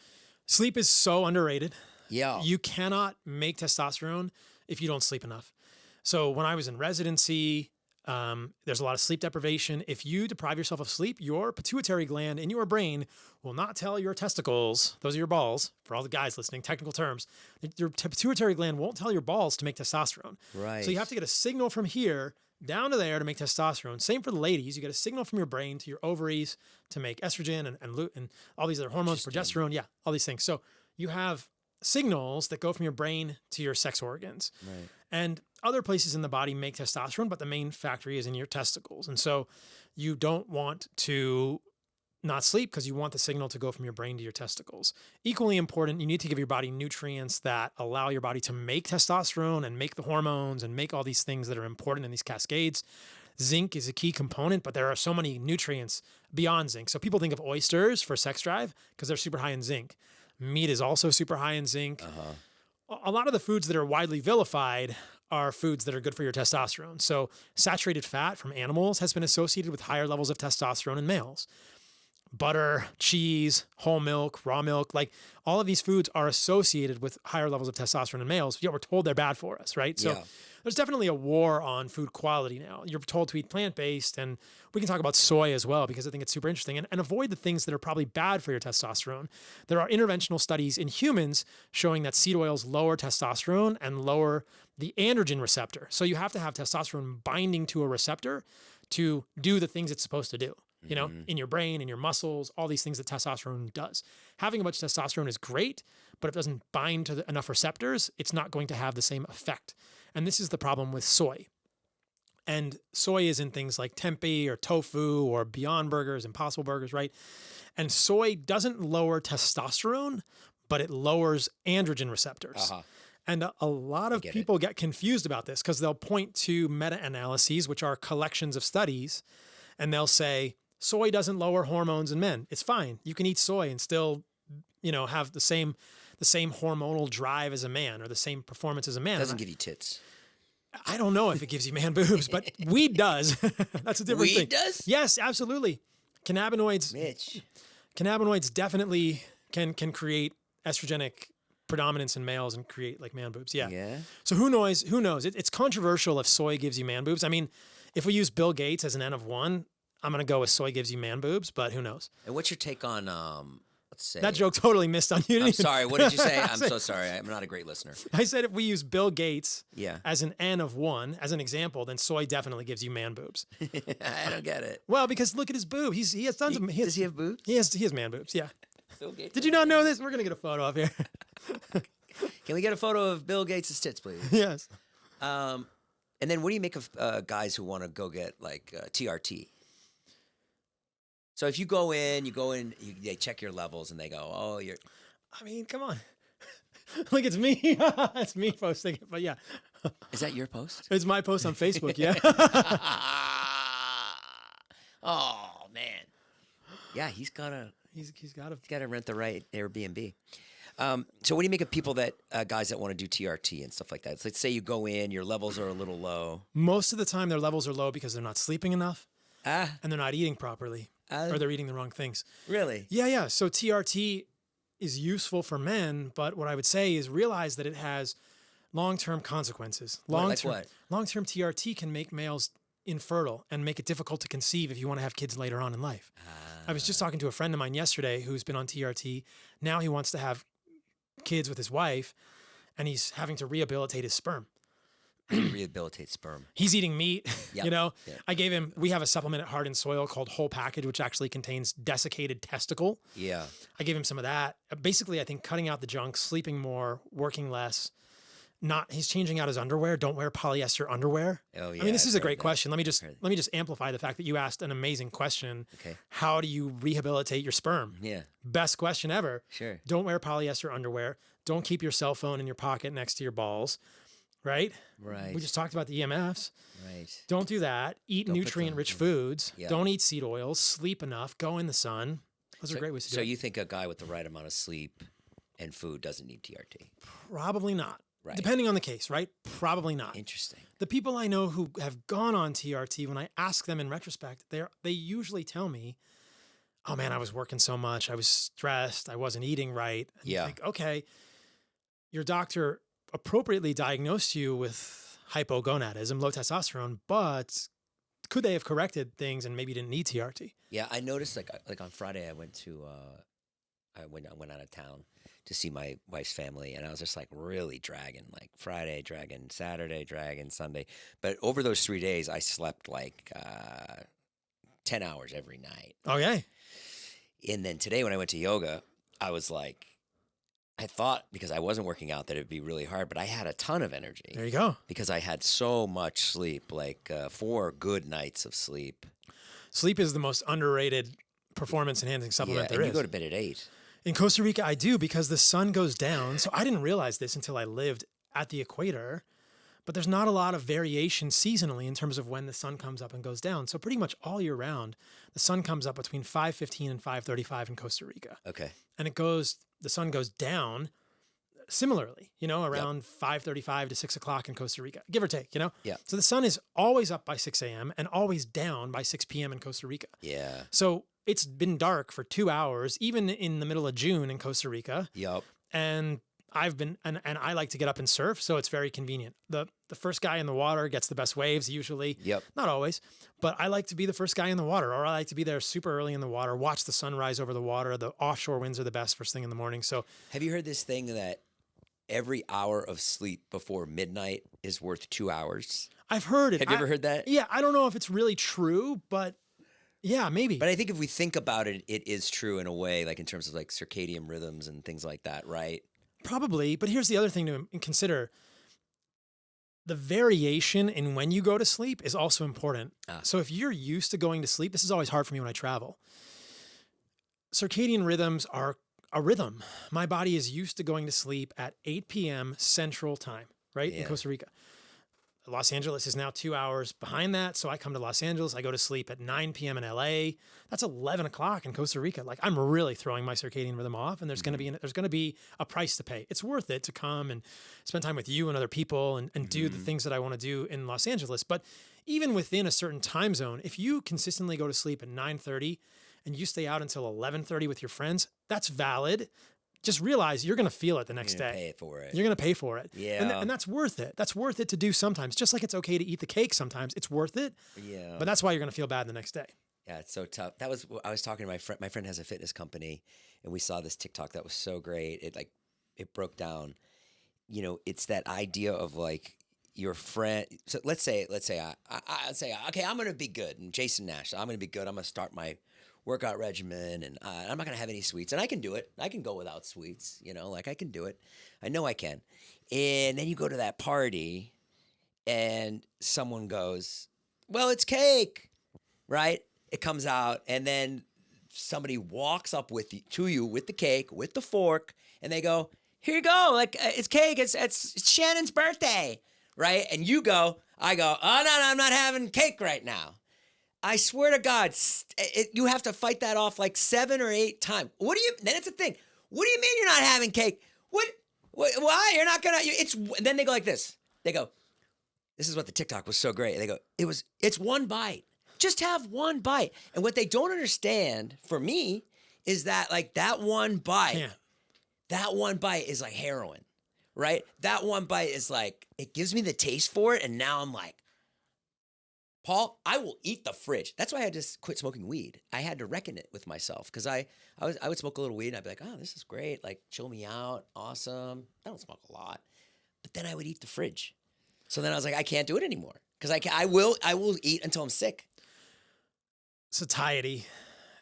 sleep is so underrated. Yeah. You cannot make testosterone if you don't sleep enough. So when I was in residency, there's a lot of sleep deprivation. If you deprive yourself of sleep, your pituitary gland in your brain will not tell your testicles, those are your balls, for all the guys listening, technical terms, your pituitary gland won't tell your balls to make testosterone. Right. So you have to get a signal from here down to there to make testosterone. Same for the ladies. You get a signal from your brain to your ovaries to make estrogen and all these other hormones, progesterone, yeah, all these things. So you have signals that go from your brain to your sex organs. Right. And other places in the body make testosterone, but the main factory is in your testicles. And so you don't want to not sleep because you want the signal to go from your brain to your testicles. Equally important, you need to give your body nutrients that allow your body to make testosterone and make the hormones and make all these things that are important in these cascades. Zinc is a key component, but there are so many nutrients beyond zinc. So people think of oysters for sex drive because they're super high in zinc. Meat is also super high in zinc. A lot of the foods that are widely vilified are foods that are good for your testosterone. So saturated fat from animals has been associated with higher levels of testosterone in males. Butter, cheese, whole milk, raw milk, like all of these foods are associated with higher levels of testosterone in males, yet we're told they're bad for us, right? So there's definitely a war on food quality now. You're told to eat plant-based, and we can talk about soy as well because I think it's super interesting, and avoid the things that are probably bad for your testosterone. There are interventional studies in humans showing that seed oils lower testosterone and lower the androgen receptor. So you have to have testosterone binding to a receptor to do the things it's supposed to do. You know, in your brain, in your muscles, all these things that testosterone does. Having a bunch of testosterone is great, but if it doesn't bind to enough receptors, it's not going to have the same effect. And this is the problem with soy. And soy is in things like tempeh or tofu or Beyond Burgers, Impossible Burgers, right? And soy doesn't lower testosterone, but it lowers androgen receptors. And a lot of people get confused about this because they'll point to meta-analyses, which are collections of studies, and they'll say, soy doesn't lower hormones in men. It's fine. You can eat soy and still, have the same hormonal drive as a man or the same performance as a man. It doesn't give you tits. I don't know if it gives you man boobs, but weed does. That's a different thing. Weed does? Yes, absolutely. Cannabinoids. Mitch. Cannabinoids definitely can create estrogenic predominance in males and create like man boobs. Yeah. Yeah. So who knows? It's controversial if soy gives you man boobs. I mean, if we use Bill Gates as an N of one, I'm going to go with soy gives you man boobs, but who knows? And what's your take on, let's say... That joke totally missed on you. I'm sorry. What did you say? I'm so sorry. I'm not a great listener. I said if we use Bill Gates Yeah. as an N of one, as an example, then soy definitely gives you man boobs. I don't get it. Well, because look at his boob. He has tons of... Does he have boobs? He has man boobs, yeah. Bill Gates. Did you not know this? We're going to get a photo up here. Can we get a photo of Bill Gates' tits, please? Yes. And then what do you make of guys who want to go get like TRT? So if you go in, they check your levels and they go, oh, you're... I mean, come on. Like, it's me. It's me posting it, but yeah. Is that your post? It's my post on Facebook, yeah. Oh, man. Yeah, he's got to rent the right Airbnb. So what do you make of people that, guys that want to do TRT and stuff like that? So let's say you go in, your levels are a little low. Most of the time, their levels are low because they're not sleeping enough and they're not eating properly. or they're eating the wrong things. Really? Yeah. So TRT is useful for men, but what I would say is realize that it has long-term consequences. Like what? Long-term TRT can make males infertile and make it difficult to conceive if you want to have kids later on in life. I was just talking to a friend of mine yesterday who's been on TRT. Now he wants to have kids with his wife, and he's having to rehabilitate his sperm. Rehabilitate sperm. He's eating meat, Yep. you know. Yep. I gave him, we have a supplement at Heart and Soil called Whole Package, which actually contains desiccated testicle. Yeah. I gave him some of that. Basically, I think cutting out the junk, sleeping more, working less. He's changing out his underwear. Don't wear polyester underwear. Oh, yeah. I mean, this is a I've great heard that. question. Let me just amplify the fact that you asked an amazing question. Okay. How do you rehabilitate your sperm? Yeah. Best question ever. Sure. Don't wear polyester underwear. Don't keep your cell phone in your pocket next to your balls. Right? Right. We just talked about the EMFs. Right. Don't do that. Eat Don't put nutrient-rich the- foods. Yeah. Don't eat seed oils. Sleep enough. Go in the sun. Those are great ways to do So it. you think a guy with the right amount of sleep and food doesn't need TRT? Probably not. Right. Depending on the case, right? Probably not. Interesting. The people I know who have gone on TRT, when I ask them in retrospect, they usually tell me, "Oh man, I was working so much. I was stressed. I wasn't eating right." And you Yeah. think, okay, your doctor appropriately diagnosed you with hypogonadism, low testosterone, but could they have corrected things and maybe didn't need TRT? Yeah, I noticed like on Friday I went to I went out of town to see my wife's family, and I was just like really dragging, like Friday dragging, Saturday dragging, Sunday. But over those 3 days, I slept like 10 hours every night. Okay. And then today when I went to yoga, I was like, I thought because I wasn't working out that it'd be really hard, but I had a ton of energy There you go. because I had so much sleep, like 4 good nights of sleep. Sleep is the most underrated performance enhancing supplement Yeah, there and is. you go to bed at 8. In Costa Rica, I do because the sun goes down. So I didn't realize this until I lived at the equator, but there's not a lot of variation seasonally in terms of when the sun comes up and goes down. So pretty much all year round, the sun comes up between 5:15 and 5:35 in Costa Rica. Okay. And the sun goes down similarly, around 5:35 to 6 o'clock in Costa Rica, give or take, Yeah. So the sun is always up by 6 a.m. and always down by 6 p.m. in Costa Rica. Yeah. So it's been dark for 2 hours, even in the middle of June in Costa Rica. Yup. And and I like to get up and surf, so it's very convenient. The first guy in the water gets the best waves usually. Yep. Not always, but I like to be the first guy in the water, or I like to be there super early in the water, watch the sunrise over the water. The offshore winds are the best first thing in the morning. So Have you heard this thing that every hour of sleep before midnight is worth 2 hours? I've heard it. Have you ever heard that? Yeah, I don't know if it's really true, but yeah, maybe. But I think if we think about it, it is true in a way, like in terms of like circadian rhythms and things like that, right? Probably, but here's the other thing to consider. The variation in when you go to sleep is also important. So if you're used to going to sleep, this is always hard for me when I travel. Circadian rhythms are a rhythm. My body is used to going to sleep at 8 p.m. Central Time, right? In Yeah. Costa Rica. Los Angeles is now 2 hours behind that. So I come to Los Angeles. I go to sleep at 9 p.m. in LA. That's 11 o'clock in Costa Rica. Like I'm really throwing my circadian rhythm off, and there's going to be a price to pay. It's worth it to come and spend time with you and other people and do the things that I want to do in Los Angeles. But even within a certain time zone, if you consistently go to sleep at 9:30 and you stay out until 11:30 with your friends, that's valid. Just realize you're going to feel it the next You're gonna day. pay for it. You're going to pay for it. Yeah. And that's worth it. That's worth it to do sometimes. Just like it's okay to eat the cake sometimes. It's worth it. Yeah. But that's why you're going to feel bad the next day. Yeah, it's so tough. I was talking to my friend. My friend has a fitness company, and we saw this TikTok that was so great. It broke down. It's that idea of like your friend. So let's say I say, okay, I'm gonna be good. And Jason Nash, I'm gonna be good. I'm gonna start my workout regimen, and I'm not gonna have any sweets, and I can do it. I can go without sweets. Like I can do it. I know I can. And then you go to that party, and someone goes, "Well, it's cake," right? It comes out, and then somebody walks up to you with the cake, with the fork, and they go, "Here you go, like it's cake. It's Shannon's birthday, right?" And I go, "Oh no, I'm not having cake right now." I swear to God, you have to fight that off like 7 or 8 times. Then it's a thing. What do you mean you're not having cake? What why? You're not gonna, then they go like this. They go, this is what the TikTok was so great. They go, it's one bite. Just have one bite. And what they don't understand for me is that like that one bite is like heroin, right? That one bite is like, it gives me the taste for it. And now I'm like, Paul, I will eat the fridge. That's why I had to quit smoking weed. I had to reckon it with myself because I would smoke a little weed and I'd be like, oh, this is great. Like, chill me out. Awesome. I don't smoke a lot. But then I would eat the fridge. So then I was like, I can't do it anymore because I will eat until I'm sick. Satiety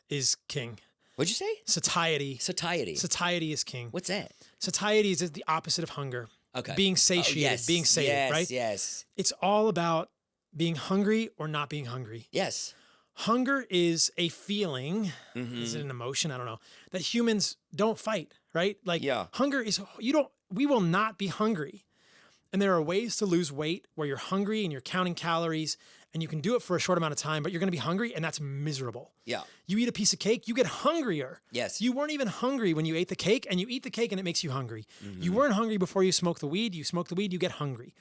is king. What'd you say? Satiety. Satiety. Satiety is king. What's that? Satiety is the opposite of hunger. Okay. Being satiated, being sated, right? Yes. It's all about being hungry or not being hungry. Yes. Hunger is a feeling. Is it an emotion? I don't know. That humans don't fight, right? Like hunger is, we will not be hungry. And there are ways to lose weight where you're hungry and you're counting calories and you can do it for a short amount of time, but you're going to be hungry and that's miserable. Yeah. You eat a piece of cake, you get hungrier. Yes. You weren't even hungry when you ate the cake and you eat the cake and it makes you hungry. You weren't hungry before you smoked the weed. You smoke the weed, you get hungry.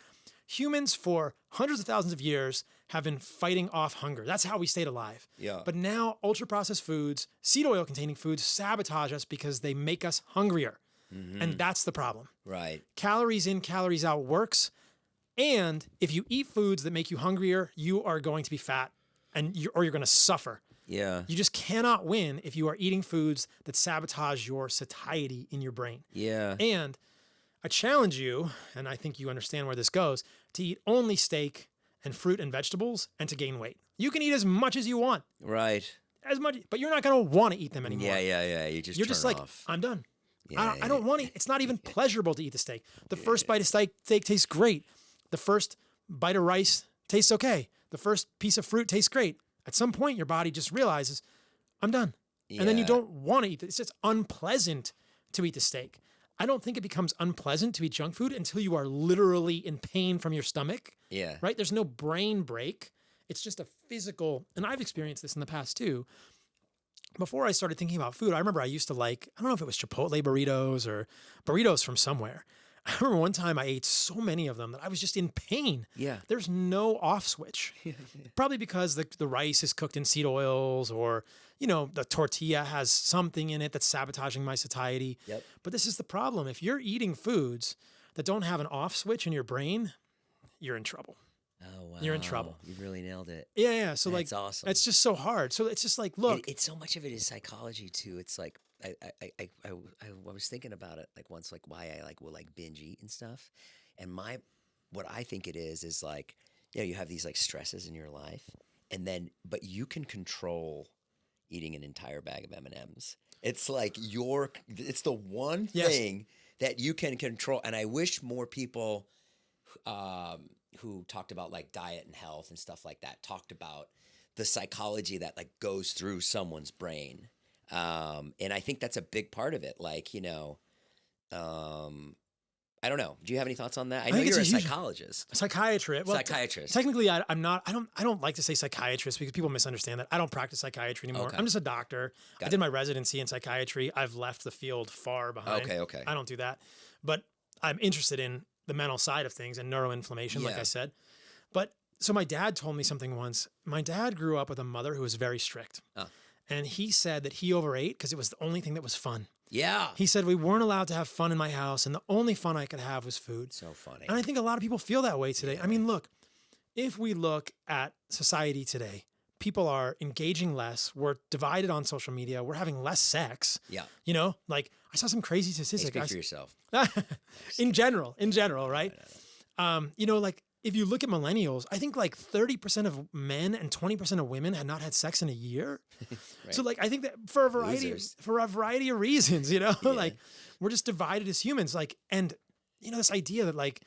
Humans for hundreds of thousands of years have been fighting off hunger. That's how we stayed alive. Yeah. But now ultra-processed foods, seed oil containing foods sabotage us because they make us hungrier. And that's the problem. Right. Calories in, calories out works. And if you eat foods that make you hungrier, you are going to be fat or you're going to suffer. Yeah. You just cannot win if you are eating foods that sabotage your satiety in your brain. Yeah. And I challenge you, and I think you understand where this goes, to eat only steak and fruit and vegetables and to gain weight. You can eat as much as you want. Right. As much, but you're not going to want to eat them anymore. Yeah. You're just like, off. I'm done. Yeah, I don't want to. It's not even pleasurable to eat the steak. The first bite of steak tastes great. The first bite of rice tastes okay. The first piece of fruit tastes great. At some point, your body just realizes, I'm done. And then you don't want to eat it. It's just unpleasant to eat the steak. I don't think it becomes unpleasant to eat junk food until you are literally in pain from your stomach. Yeah. Right? There's no brain break. It's just a physical, and I've experienced this in the past too. Before I started thinking about food, I remember I used to I don't know if it was Chipotle burritos or burritos from somewhere. I remember one time I ate so many of them that I was just in pain. Yeah. There's no off switch. Probably because the rice is cooked in seed oils or, the tortilla has something in it that's sabotaging my satiety. Yep. But this is the problem. If you're eating foods that don't have an off switch in your brain, you're in trouble. Oh, wow. You're in trouble. You really nailed it. Yeah. So That's awesome. it's just so hard. So it's just like, look. It's so much of it is psychology too. It's like, I was thinking about it like once, like why I will binge eat and stuff. And what I think it is like, you have these like stresses in your life but you can control eating an entire bag of M&Ms. It's like it's the one thing that you can control. And I wish more people, who talked about like diet and health and stuff like that, talked about the psychology that like goes through someone's brain. And I think that's a big part of it. Like, I don't know. Do you have any thoughts on that? I know you're a psychologist. Psychiatrist. Well, psychiatrist. Technically, I'm not. I don't like to say psychiatrist because people misunderstand that. I don't practice psychiatry anymore. Okay. I'm just a doctor. I did my residency in psychiatry. I've left the field far behind. Okay. I don't do that. But I'm interested in the mental side of things and neuroinflammation, like I said. But so my dad told me something once. My dad grew up with a mother who was very strict. And he said that he overate because it was the only thing that was fun. Yeah. He said we weren't allowed to have fun in my house, and the only fun I could have was food. So funny. And I think a lot of people feel that way today. I mean, look, if we look at society today, people are engaging less. We're divided on social media. We're having less sex. Yeah. Like I saw some crazy statistic. Speak for yourself. in general, right? Like if you look at millennials, I think like 30% of men and 20% of women had not had sex in a year. Right. So like I think that for a variety of reasons, like we're just divided as humans. Like, and this idea that like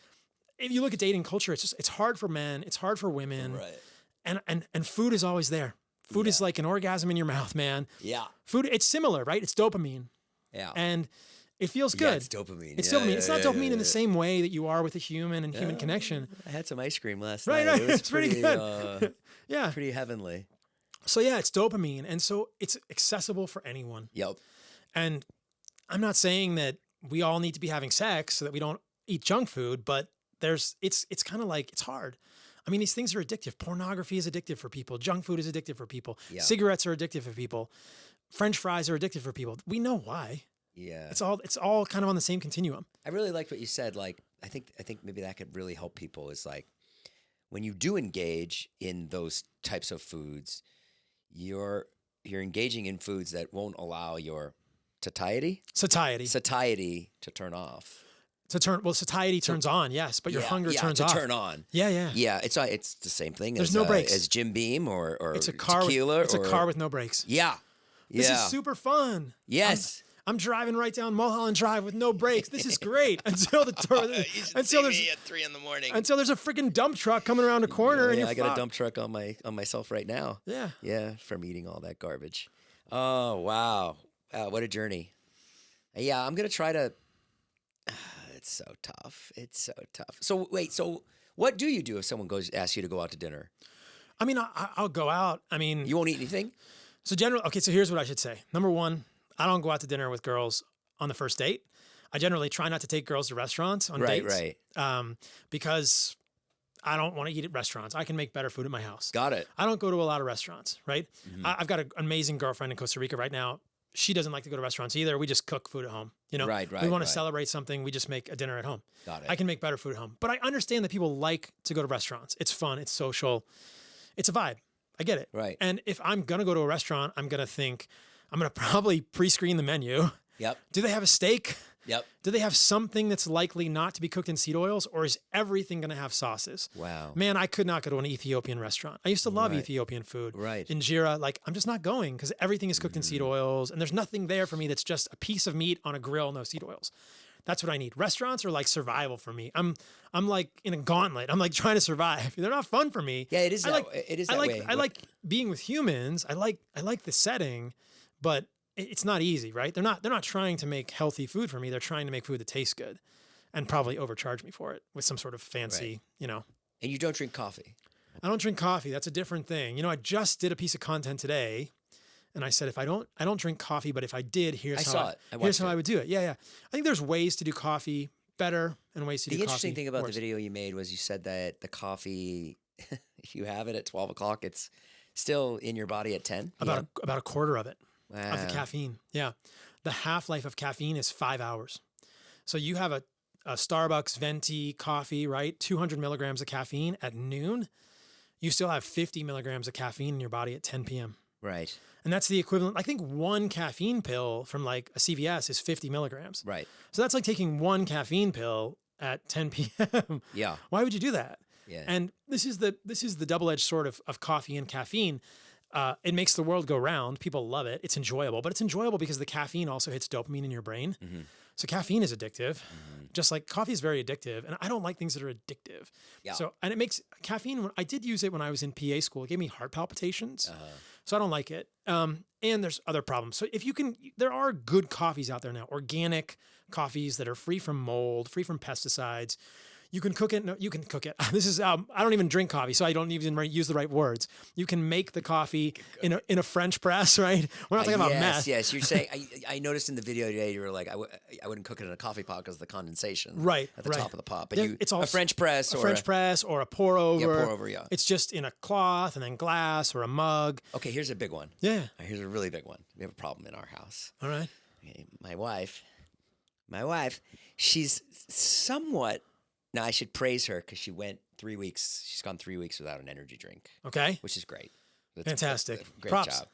if you look at dating culture, it's hard for men, it's hard for women. Right. And food is always there. Food is like an orgasm in your mouth, man. Yeah. Food, it's similar, right? It's dopamine. Yeah. And it feels good. Yeah, it's dopamine. It's dopamine. It's not dopamine in the same way that you are with a human and human connection. I had some ice cream last night. Right. It was It's pretty good. Yeah. Pretty heavenly. So yeah, it's dopamine. And so it's accessible for anyone. Yep. And I'm not saying that we all need to be having sex so that we don't eat junk food, but it's kind of like, it's hard. I mean, these things are addictive. Pornography is addictive for people. Junk food is addictive for people. Yeah. Cigarettes are addictive for people. French fries are addictive for people. We know why. Yeah. It's all kind of on the same continuum. I really liked what you said. Like, I think maybe that could really help people is like, when you do engage in those types of foods, you're engaging in foods that won't allow your satiety to turn off. Satiety turns on, yes, but your hunger turns off. Turn on. Yeah. Yeah, it's the same thing. There's no brakes. As Jim Beam or it's a car tequila. It's a car with no brakes. Yeah. This is super fun. Yes. I'm driving right down Mulholland Drive with no brakes. This is great until you should until see there's me at 3 a.m. until there's a freaking dump truck coming around the corner. And I got a dump truck on myself right now. Yeah. From eating all that garbage. Oh wow, what a journey. Yeah, I'm gonna try to. It's so tough. So wait, so what do you do if someone asks you to go out to dinner? I mean, I'll go out. I mean, you won't eat anything. So here's what I should say. Number one, I don't go out to dinner with girls on the first date. I generally try not to take girls to restaurants on dates. Right. Because I don't want to eat at restaurants. I can make better food at my house. Got it. I don't go to a lot of restaurants, right? Mm-hmm. I've got an amazing girlfriend in Costa Rica right now. She doesn't like to go to restaurants either. We just cook food at home. Right. We want to celebrate something. We just make a dinner at home. Got it. I can make better food at home. But I understand that people like to go to restaurants. It's fun. It's social. It's a vibe. I get it. Right. And if I'm going to go to a restaurant, I'm going to probably pre-screen the menu. Yep. Do they have a steak? Yep. Do they have something that's likely not to be cooked in seed oils, or is everything going to have sauces? Wow. Man, I could not go to an Ethiopian restaurant. I used to love Ethiopian food. Right. Injera, I'm just not going because everything is cooked in seed oils, and there's nothing there for me that's just a piece of meat on a grill, no seed oils. That's what I need. Restaurants are like survival for me. I'm like in a gauntlet. I'm like trying to survive. They're not fun for me. Yeah, it is that way. I like being with humans. I like the setting, but it's not easy, right? They're not trying to make healthy food for me. They're trying to make food that tastes good and probably overcharge me for it with some sort of fancy, And you don't drink coffee. I don't drink coffee. That's a different thing. I just did a piece of content today and I said, if I don't drink coffee, but if I did, here's how I would do it. Yeah. I think there's ways to do coffee better and ways to do coffee The interesting thing about worse. the video you made was you said that the coffee, if you have it at 12 o'clock, it's still in your body at 10? About a quarter of it. Wow. Of the caffeine. Yeah. The half-life of caffeine is 5 hours. So you have a Starbucks venti coffee, right? 200 milligrams of caffeine at noon. You still have 50 milligrams of caffeine in your body at 10 p.m. Right. And that's the equivalent. I think one caffeine pill from like a CVS is 50 milligrams. Right. So that's like taking one caffeine pill at 10 p.m. Yeah. Why would you do that? Yeah. And this is the double-edged sword of coffee and caffeine. It makes the world go round. People love it. It's enjoyable, but it's enjoyable because the caffeine also hits dopamine in your brain. Mm-hmm. So caffeine is addictive, just like coffee is very addictive. And I don't like things that are addictive. Yeah. So, and it makes caffeine, I did use it when I was in PA school. It gave me heart palpitations. So I don't like it. And there's other problems. So there are good coffees out there now, organic coffees that are free from mold, free from pesticides. You can cook it. No, you can cook it. This is I don't even drink coffee, so I don't even use the right words. You can make the coffee in a French press, right? We're not talking about meth. Yes, you're saying. I noticed in the video today you were like, I wouldn't cook it in a coffee pot because of the condensation at the top of the pot. But it's all a French press, or a pour over. Yeah, pour over. Yeah, it's just in a cloth and then glass or a mug. Okay, here's a big one. Yeah, here's a really big one. We have a problem in our house. All right. Okay, my wife, she's somewhat. Now, I should praise her because she went 3 weeks. She's gone 3 weeks without an energy drink. Okay. Which is great. That's fantastic. Great Props. job.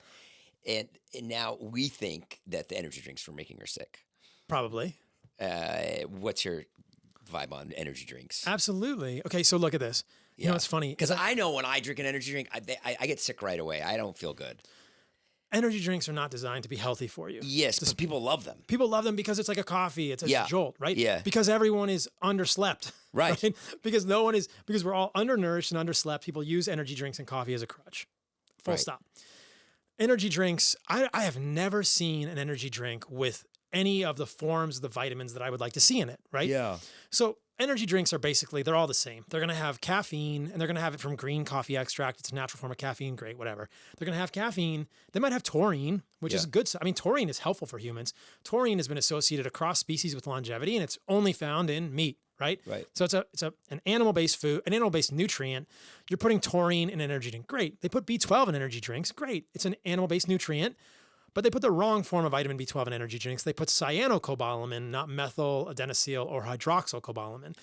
And now we think that the energy drinks were making her sick. Probably. What's your vibe on energy drinks? Absolutely. Okay, so look at this. You know, it's funny. Because I know when I drink an energy drink, I get sick right away. I don't feel good. Energy drinks are not designed to be healthy for you. Yes, but people love them. People love them because it's like a coffee. It's a jolt, right? Yeah. Because everyone is underslept. Right. Because we're all undernourished and underslept. People use energy drinks and coffee as a crutch. Full stop. Energy drinks, I have never seen an energy drink with any of the forms of the vitamins that I would like to see in it, right? Yeah. So energy drinks are they're all the same. They're going to have caffeine, and they're going to have it from green coffee extract. It's a natural form of caffeine. Great, whatever. They're going to have caffeine. They might have taurine, which is good. I mean, taurine is helpful for humans. Taurine has been associated across species with longevity, and it's only found in meat, right? Right. So it's an animal-based food, an animal-based nutrient. You're putting taurine in an energy drink. Great. They put B12 in energy drinks. Great. It's an animal-based nutrient. But they put the wrong form of vitamin B12 in energy drinks. They put cyanocobalamin, not methyl adenosine or hydroxycobalamin.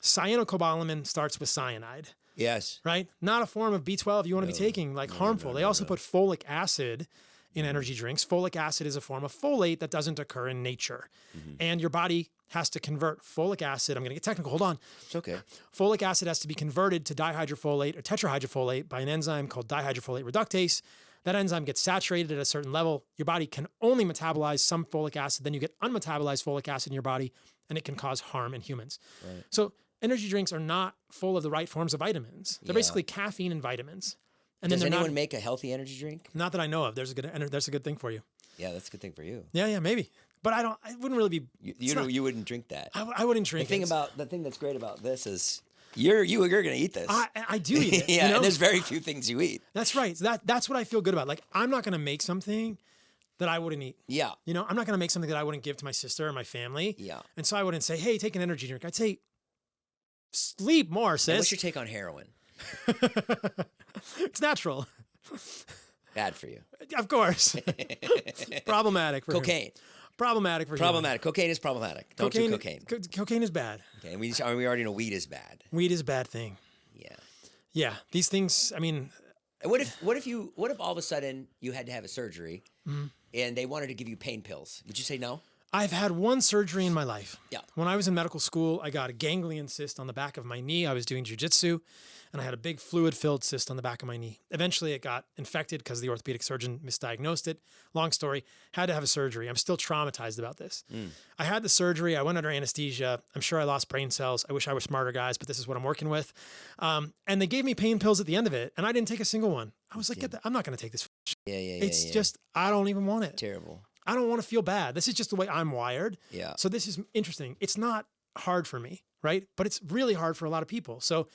Cyanocobalamin starts with cyanide. Yes. Right? Not a form of B12 you want to be taking, harmful. They also put folic acid in energy drinks. Folic acid is a form of folate that doesn't occur in nature. And your body has to convert folic acid. I'm going to get technical. Hold on. It's okay. Folic acid has to be converted to dihydrofolate or tetrahydrofolate by an enzyme called dihydrofolate reductase. That enzyme gets saturated at a certain level. Your body can only metabolize some folic acid. Then you get unmetabolized folic acid in your body, and it can cause harm in humans. Right. So energy drinks are not full of the right forms of vitamins. They're basically caffeine and vitamins. And Does then anyone make a healthy energy drink? not that I know of. There's a good thing for you. Yeah, that's a good thing for you. Yeah, maybe. But I wouldn't really be. You wouldn't drink that. I wouldn't drink it. The thing that's great about this is you're going to eat this. I do eat it. Yeah, you know? and there's very few things you eat. That's right. That's what I feel good about. Like, I'm not going to make something that I wouldn't eat. Yeah. You know, I'm not going to make something that I wouldn't give to my sister or my family. Yeah. And so I wouldn't say, hey, take an energy drink. I'd say, sleep more, sis. And what's your take on heroin? It's natural. Bad for you. Of course. Problematic for Cocaine. Problematic for Problematic. Cocaine is problematic. Don't do cocaine. Cocaine is bad. Okay, and we already know weed is bad. Weed is a bad thing. Yeah. Yeah. These things, I mean. And what if all of a sudden you had to have a surgery and they wanted to give you pain pills? Would you say no? I've had one surgery in my life. Yeah. When I was in medical school, I got a ganglion cyst on the back of my knee. I was doing jujitsu, and I had a big fluid-filled cyst on the back of my knee. Eventually, it got infected because the orthopedic surgeon misdiagnosed it. Long story, had to have a surgery. I'm still traumatized about this. I had the surgery. I went under anesthesia. I'm sure I lost brain cells. I wish I were smarter, guys, but this is what I'm working with. And they gave me pain pills at the end of it, and I didn't take a single one. I was like, I'm not going to take this. Yeah. It's just, I don't even want it. Terrible. I don't want to feel bad. This is just the way I'm wired. Yeah. So this is interesting. It's not hard for me, right? But it's really hard for a lot of people. So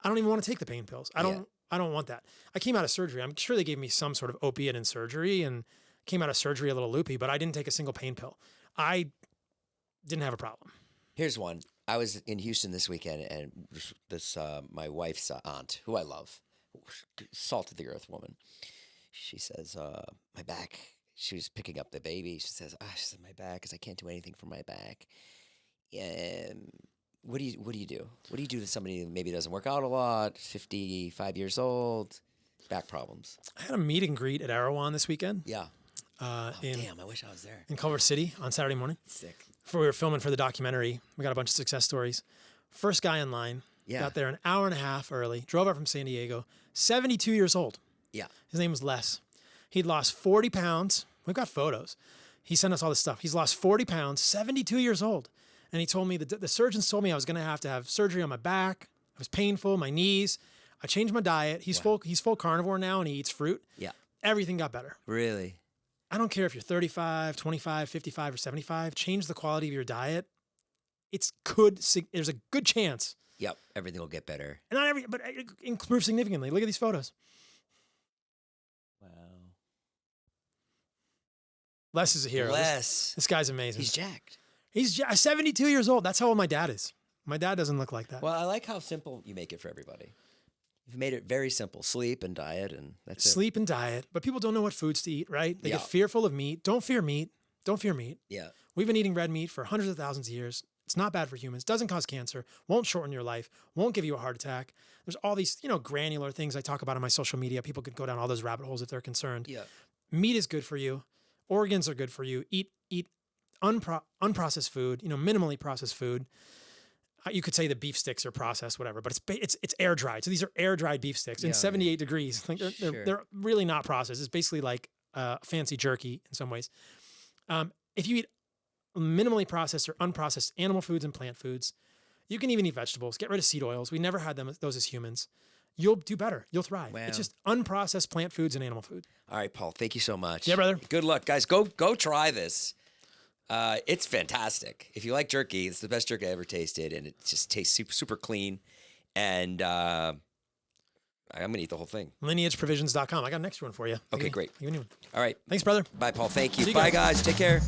I don't even want to take the pain pills. I don't want that. I came out of surgery. I'm sure they gave me some sort of opiate in surgery and came out of surgery a little loopy, but I didn't take a single pain pill. I didn't have a problem. Here's one. I was in Houston this weekend, and this my wife's aunt, who I love, salt of the earth woman. She says, my back. She was picking up the baby. She says, my back, because I can't do anything for my back. What do you do? What do you do to somebody who maybe doesn't work out a lot, 55 years old, back problems? I had a meet and greet at Erewhon this weekend. Yeah. Damn, I wish I was there. In Culver City on Saturday morning. Sick. We were filming for the documentary. We got a bunch of success stories. First guy in line. Yeah. Got there an hour and a half early. Drove up from San Diego. 72 years old. Yeah. His name was Les. He'd lost 40 pounds. We've got photos. He sent us all this stuff. He's lost 40 pounds, 72 years old. And he told me, the surgeons told me I was going to have surgery on my back. It was painful, my knees. I changed my diet. He's full carnivore now, and he eats fruit. Yeah. Everything got better. Really? I don't care if you're 35, 25, 55, or 75. Change the quality of your diet. There's a good chance. Yep. Everything will get better. And not but improve significantly. Look at these photos. Wow. Les is a hero. This guy's amazing. He's jacked. He's 72 years old. That's how old my dad is. My dad doesn't look like that. Well, I like how simple you make it for everybody. You've made it very simple. Sleep and diet, and that's it. Sleep and diet. But people don't know what foods to eat, right? They get fearful of meat. Don't fear meat. Don't fear meat. Yeah. We've been eating red meat for hundreds of thousands of years. It's not bad for humans. Doesn't cause cancer. Won't shorten your life. Won't give you a heart attack. There's all these, granular things I talk about on my social media. People could go down all those rabbit holes if they're concerned. Yeah. Meat is good for you. Organs are good for you. Eat unprocessed food, minimally processed food. You could say the beef sticks are processed, whatever, but it's air dried. So these are air dried beef sticks in 78 degrees. Like they're really not processed. It's basically like fancy jerky in some ways. If you eat minimally processed or unprocessed animal foods and plant foods, you can even eat vegetables. Get rid of seed oils. We never had those as humans. You'll do better. You'll thrive. Wow. It's just unprocessed plant foods and animal food. All right, Paul. Thank you so much. Yeah, brother. Good luck, guys. Go try this. It's fantastic. If you like jerky, it's the best jerky I ever tasted, and it just tastes super, super clean. And I'm going to eat the whole thing. LineageProvisions.com. I got an extra one for you. Okay, great. Give me one. All right. Thanks, brother. Bye, Paul. Thank you. See you Bye, guys. guys. Take care.